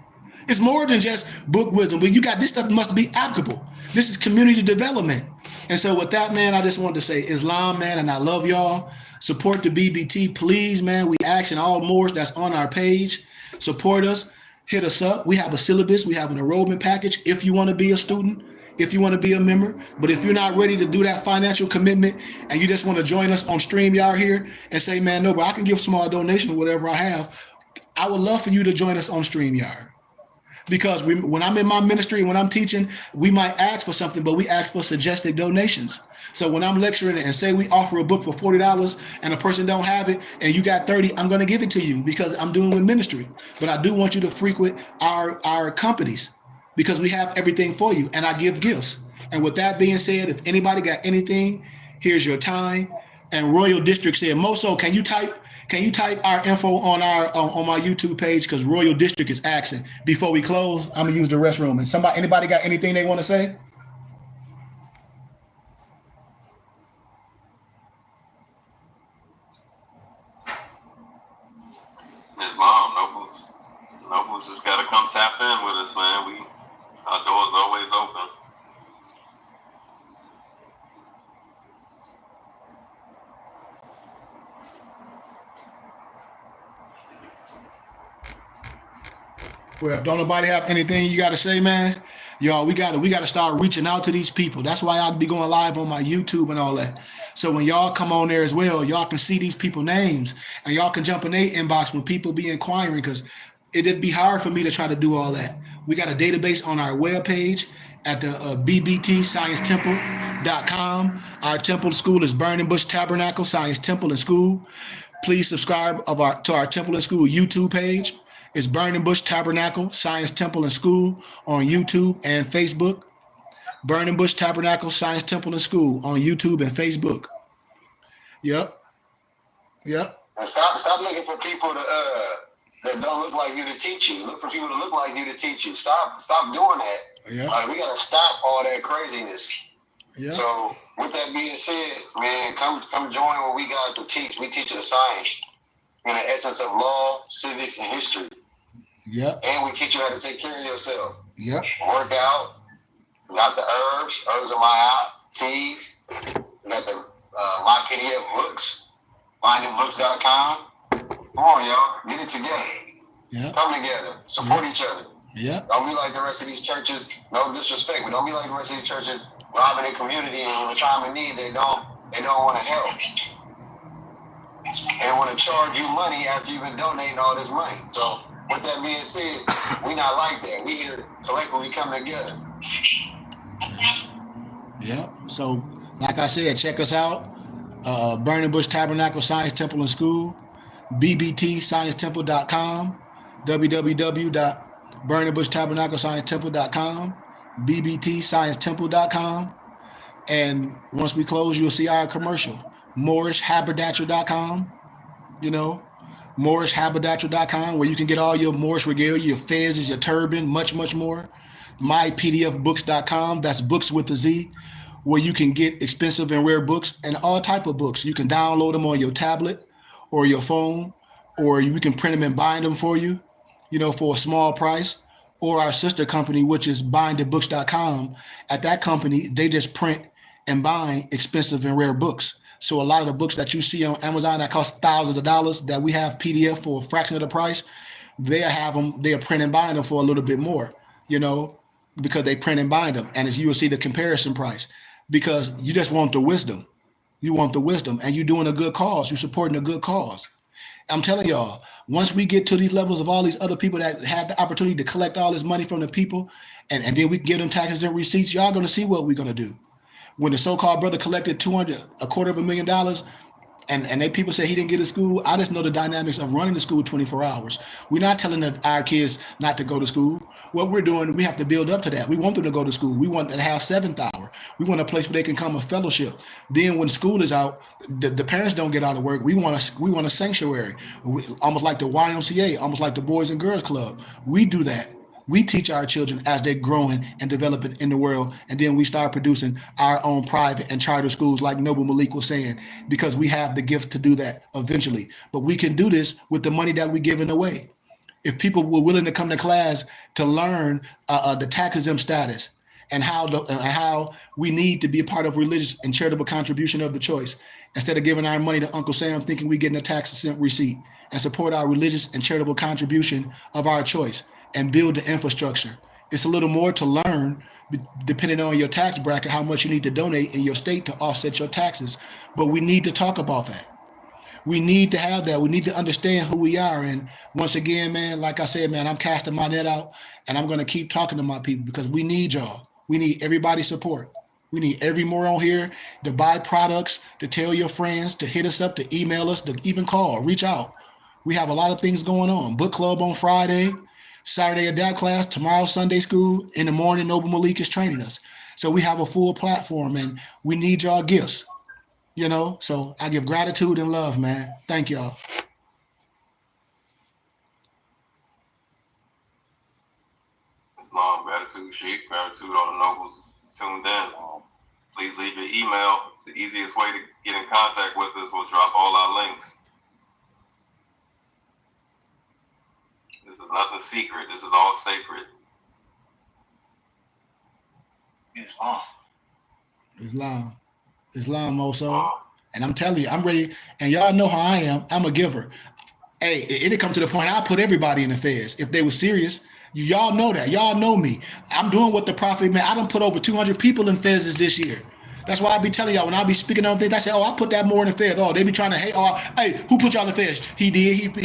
It's more than just book wisdom. But you got this stuff must be applicable. This is community development. And so with that, man, I just wanted to say Islam, man, and I love y'all. Support the BBT, please, man. We asking all Moors that's on our page. Support us. Hit us up. We have a syllabus. We have an enrollment package if you want to be a student, if you want to be a member. But if you're not ready to do that financial commitment and you just want to join us on StreamYard here and say, man, no, but I can give small donation or whatever I have, I would love for you to join us on StreamYard. Because when I'm in my ministry, when I'm teaching, we might ask for something, but we ask for suggested donations. So when I'm lecturing and say we offer a book for $40 and a person don't have it and you got 30, I'm going to give it to you because I'm doing with ministry. But I do want you to frequent our companies because we have everything for you and I give gifts. And with that being said, if anybody got anything, here's your time. And Royal District said, Moso, can you type our info on my YouTube page? Because Royal District is asking. Before we close, I'm gonna use the restroom. And anybody got anything they want to say? Islam, Nobles just gotta come tap in with us, man. Our doors always open. Well, don't nobody have anything you got to say, man? Y'all, we got to start reaching out to these people. That's why I'll be going live on my YouTube and all that. So when y'all come on there as well, y'all can see these people names and y'all can jump in their inbox when people be inquiring because it'd be hard for me to try to do all that. We got a database on our webpage at the bbtsciencetemple.com. Our temple school is Burning Bush Tabernacle Science Temple and School. Please subscribe to our Temple and School YouTube page. It's Burning Bush Tabernacle Science Temple and School on YouTube and Facebook. Burning Bush Tabernacle Science Temple and School on YouTube and Facebook. Yep. And stop looking for people that don't look like you to teach you. Look for people to look like you to teach you. Stop doing that. Yeah. We gotta stop all that craziness. Yeah. So with that being said, man, come join what we got to teach. We teach the science in the essence of law, civics, and history. Yep. And we teach you how to take care of yourself. Yep. Work out. We got the herbs of my teas. We got the my PDF books, findingbooks.com. Come on, y'all. Get it together. Yep. Come together. Support each other. Yep. Don't be like the rest of these churches. No disrespect, but don't be like the rest of these churches robbing their community and when the time of need, they don't want to help. They want to charge you money after you've been donating all this money. So with that being said, we not like that. We here collectively come together. Yep. So like I said, check us out. Burning Bush Tabernacle Science Temple and School, bbtsciencetemple.com, www.burningbushtabernaclesciencetemple.com, bbtsciencetemple.com. And once we close, you'll see our commercial. MoorishHaberdasher.com, MoorishHaberdasher.com, where you can get all your Moorish regalia, your fezzes, your turban, much, much more. MyPDFBooks.com, that's books with a Z, where you can get expensive and rare books and all type of books. You can download them on your tablet or your phone, or you can print them and bind them for you, for a small price. Or our sister company, which is bindedbooks.com. At that company, they just print and bind expensive and rare books. So a lot of the books that you see on Amazon that cost thousands of dollars that we have PDF for a fraction of the price, they'll print and bind them for a little bit more, because they print and bind them. And as you will see the comparison price, because you just want the wisdom. You want the wisdom and you're doing a good cause. You're supporting a good cause. I'm telling y'all, once we get to these levels of all these other people that had the opportunity to collect all this money from the people, and then we give them taxes and receipts, y'all going to see what we're going to do. When the so-called brother collected $250,000, And they people say he didn't get to school. I just know the dynamics of running the school 24 hours. We're not telling our kids not to go to school. What we're doing, we have to build up to that. We want them to go to school. We want them to have seventh hour. We want a place where they can come a fellowship. Then when school is out, the parents don't get out of work. We want a sanctuary, almost like the YMCA, almost like the Boys and Girls Club. We do that. We teach our children as they're growing and developing in the world, and then we start producing our own private and charter schools, like Noble Malik was saying, because we have the gift to do that eventually. But we can do this with the money that we're giving away. If people were willing to come to class to learn the tax-exempt status and how we need to be a part of religious and charitable contribution of the choice, instead of giving our money to Uncle Sam thinking we're getting a tax-exempt receipt, and support our religious and charitable contribution of our choice, and build the infrastructure. It's a little more to learn depending on your tax bracket, how much you need to donate in your state to offset your taxes. But we need to talk about that. We need to have that. We need to understand who we are. And once again, man, like I said, man, I'm casting my net out, and I'm going to keep talking to my people, because we need y'all. We need everybody's support. We need every moron here to buy products, to tell your friends, to hit us up, to email us, to even call, reach out. We have a lot of things going on. Book club on Friday, Saturday adapt class, tomorrow Sunday school, in the morning Noble Malik is training us. So we have a full platform, and we need y'all gifts, you know. So I give gratitude and love, man. Thank y'all. Islam, gratitude, Sheikh, gratitude, all the nobles tuned in. Please leave your email. It's the easiest way to get in contact with us. We'll drop all our links. This is nothing secret. This is all sacred. Islam also. And I'm telling you, I'm ready. And y'all know how I am. I'm a giver. Hey, it'll come to the point I'll put everybody in the feds if they were serious. Y'all know that. Y'all know me. I'm doing what the prophet, man. I done put over 200 people in feds this year. That's why I be telling y'all, when I be speaking on things, I say, oh, I put that more in the feds. Oh, they be trying to hate. Oh, hey, who put y'all in the feds? He did.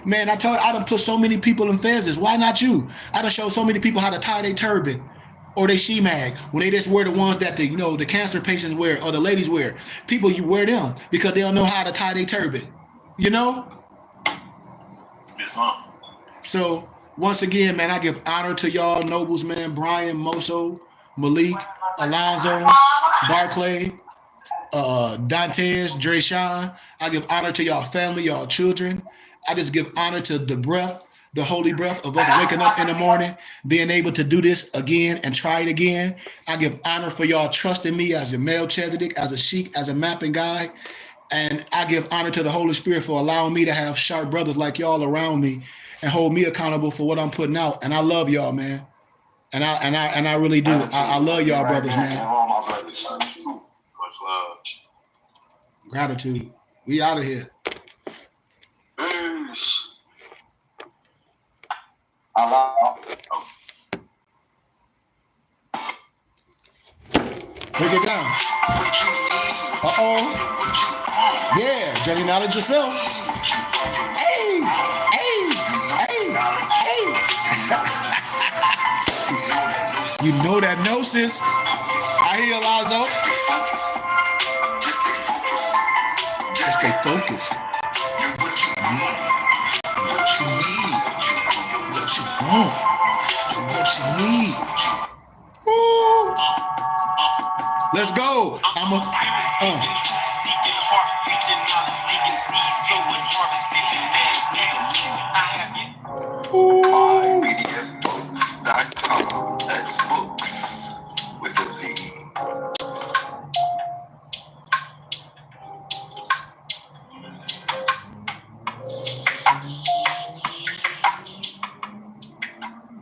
Man, I done put so many people in feds. Why not you? I done showed so many people how to tie their turban or they shemag when they just wear the ones that the cancer patients wear or the ladies wear. People, you wear them because they don't know how to tie their turban. You know? So once again, man, I give honor to y'all nobles, man. Brian, Moso, Malik, Alonzo, Barclay, Dantes, Dreshawn. I give honor to y'all family, y'all children. I just give honor to the breath, the holy breath of us waking up in the morning, being able to do this again and try it again. I give honor for y'all trusting me as a Melchizedek, as a sheik, as a mapping guy. And I give honor to the Holy Spirit for allowing me to have sharp brothers like y'all around me and hold me accountable for what I'm putting out. And I love y'all, man. And I really do. I love y'all, brothers, man. Much love. Gratitude. We out of here. Peace. Break it down. Uh-oh. Yeah, Johnny Knowledge yourself. Hey. You know that gnosis. I hear you, Lazo. Just stay focused. What you need. What you want. What you need. Woo. Let's go. MyPDFBooks.com. That's books with a Z.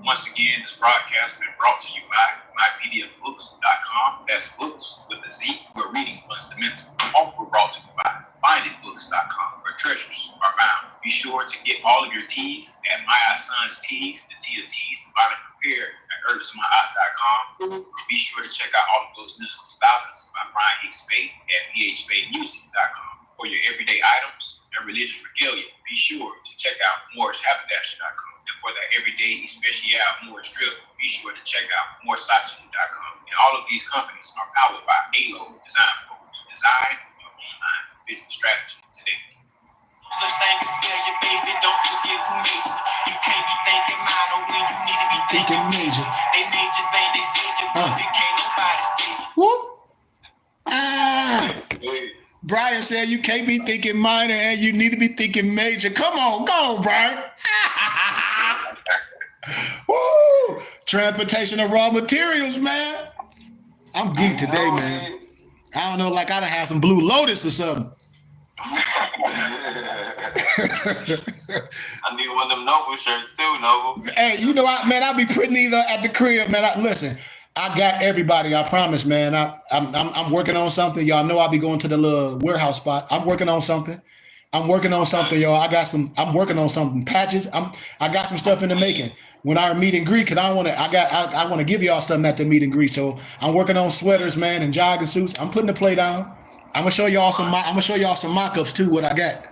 Once again, this broadcast has been brought to you by MyPDFBooks.com. That's books with a Z, where reading runs the mental. Also brought to you by FindingBooks.com, where treasures are found. Be sure to get all of your teas at My Son's Teas, the tea of teas, divinely prepared at HerbsMyHot.com. Be sure to check out all of those musical stylings by Brian Hicks Spade at BHSpadeMusic.com. For your everyday items and religious regalia, be sure to check out MorrisHaberdasher.com. And for the everyday especial Morris Strip, be sure to check out MorrisSachi.com. And all of these companies are powered by ALO Design Pros. Design your online business strategy today. Such thing as failure, baby. Don't forget who made you. You can't be thinking minor when you need to be Thinking major. They made you think they said you, but it can't nobody say you. Whoop. Ah. Brian said you can't be thinking minor and you need to be thinking major. Come on, go, Brian. Woo! Transportation of raw materials, man. I'm geek today, man. I don't know, like I done had some Blue Lotus or something. I need one of them Noble shirts too, Noble. Hey, you know what, man? I'll be putting these at the crib, man. Listen, I got everybody. I promise, man. I'm working on something. Y'all know I'll be going to the little warehouse spot. I'm working on something. Y'all. I'm working on something. Patches. I got some stuff in the making. When our meet and greet, cause I want to give y'all something at the meet and greet. So I'm working on sweaters, man, and jogging suits. I'm putting the play down. I'm gonna show y'all some mock-ups too. What I got.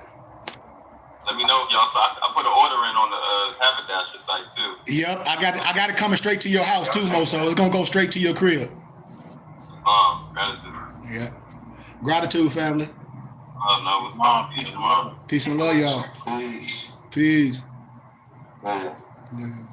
Let me know if y'all. So I put an order in on the Haberdasher site too. Yep, I got it coming straight to your house too, Mo. So it's gonna go straight to your crib. Gratitude. Yeah, gratitude, family. No, it's on peace tomorrow. Peace and love, y'all. Peace. Peace. Yeah. Yeah.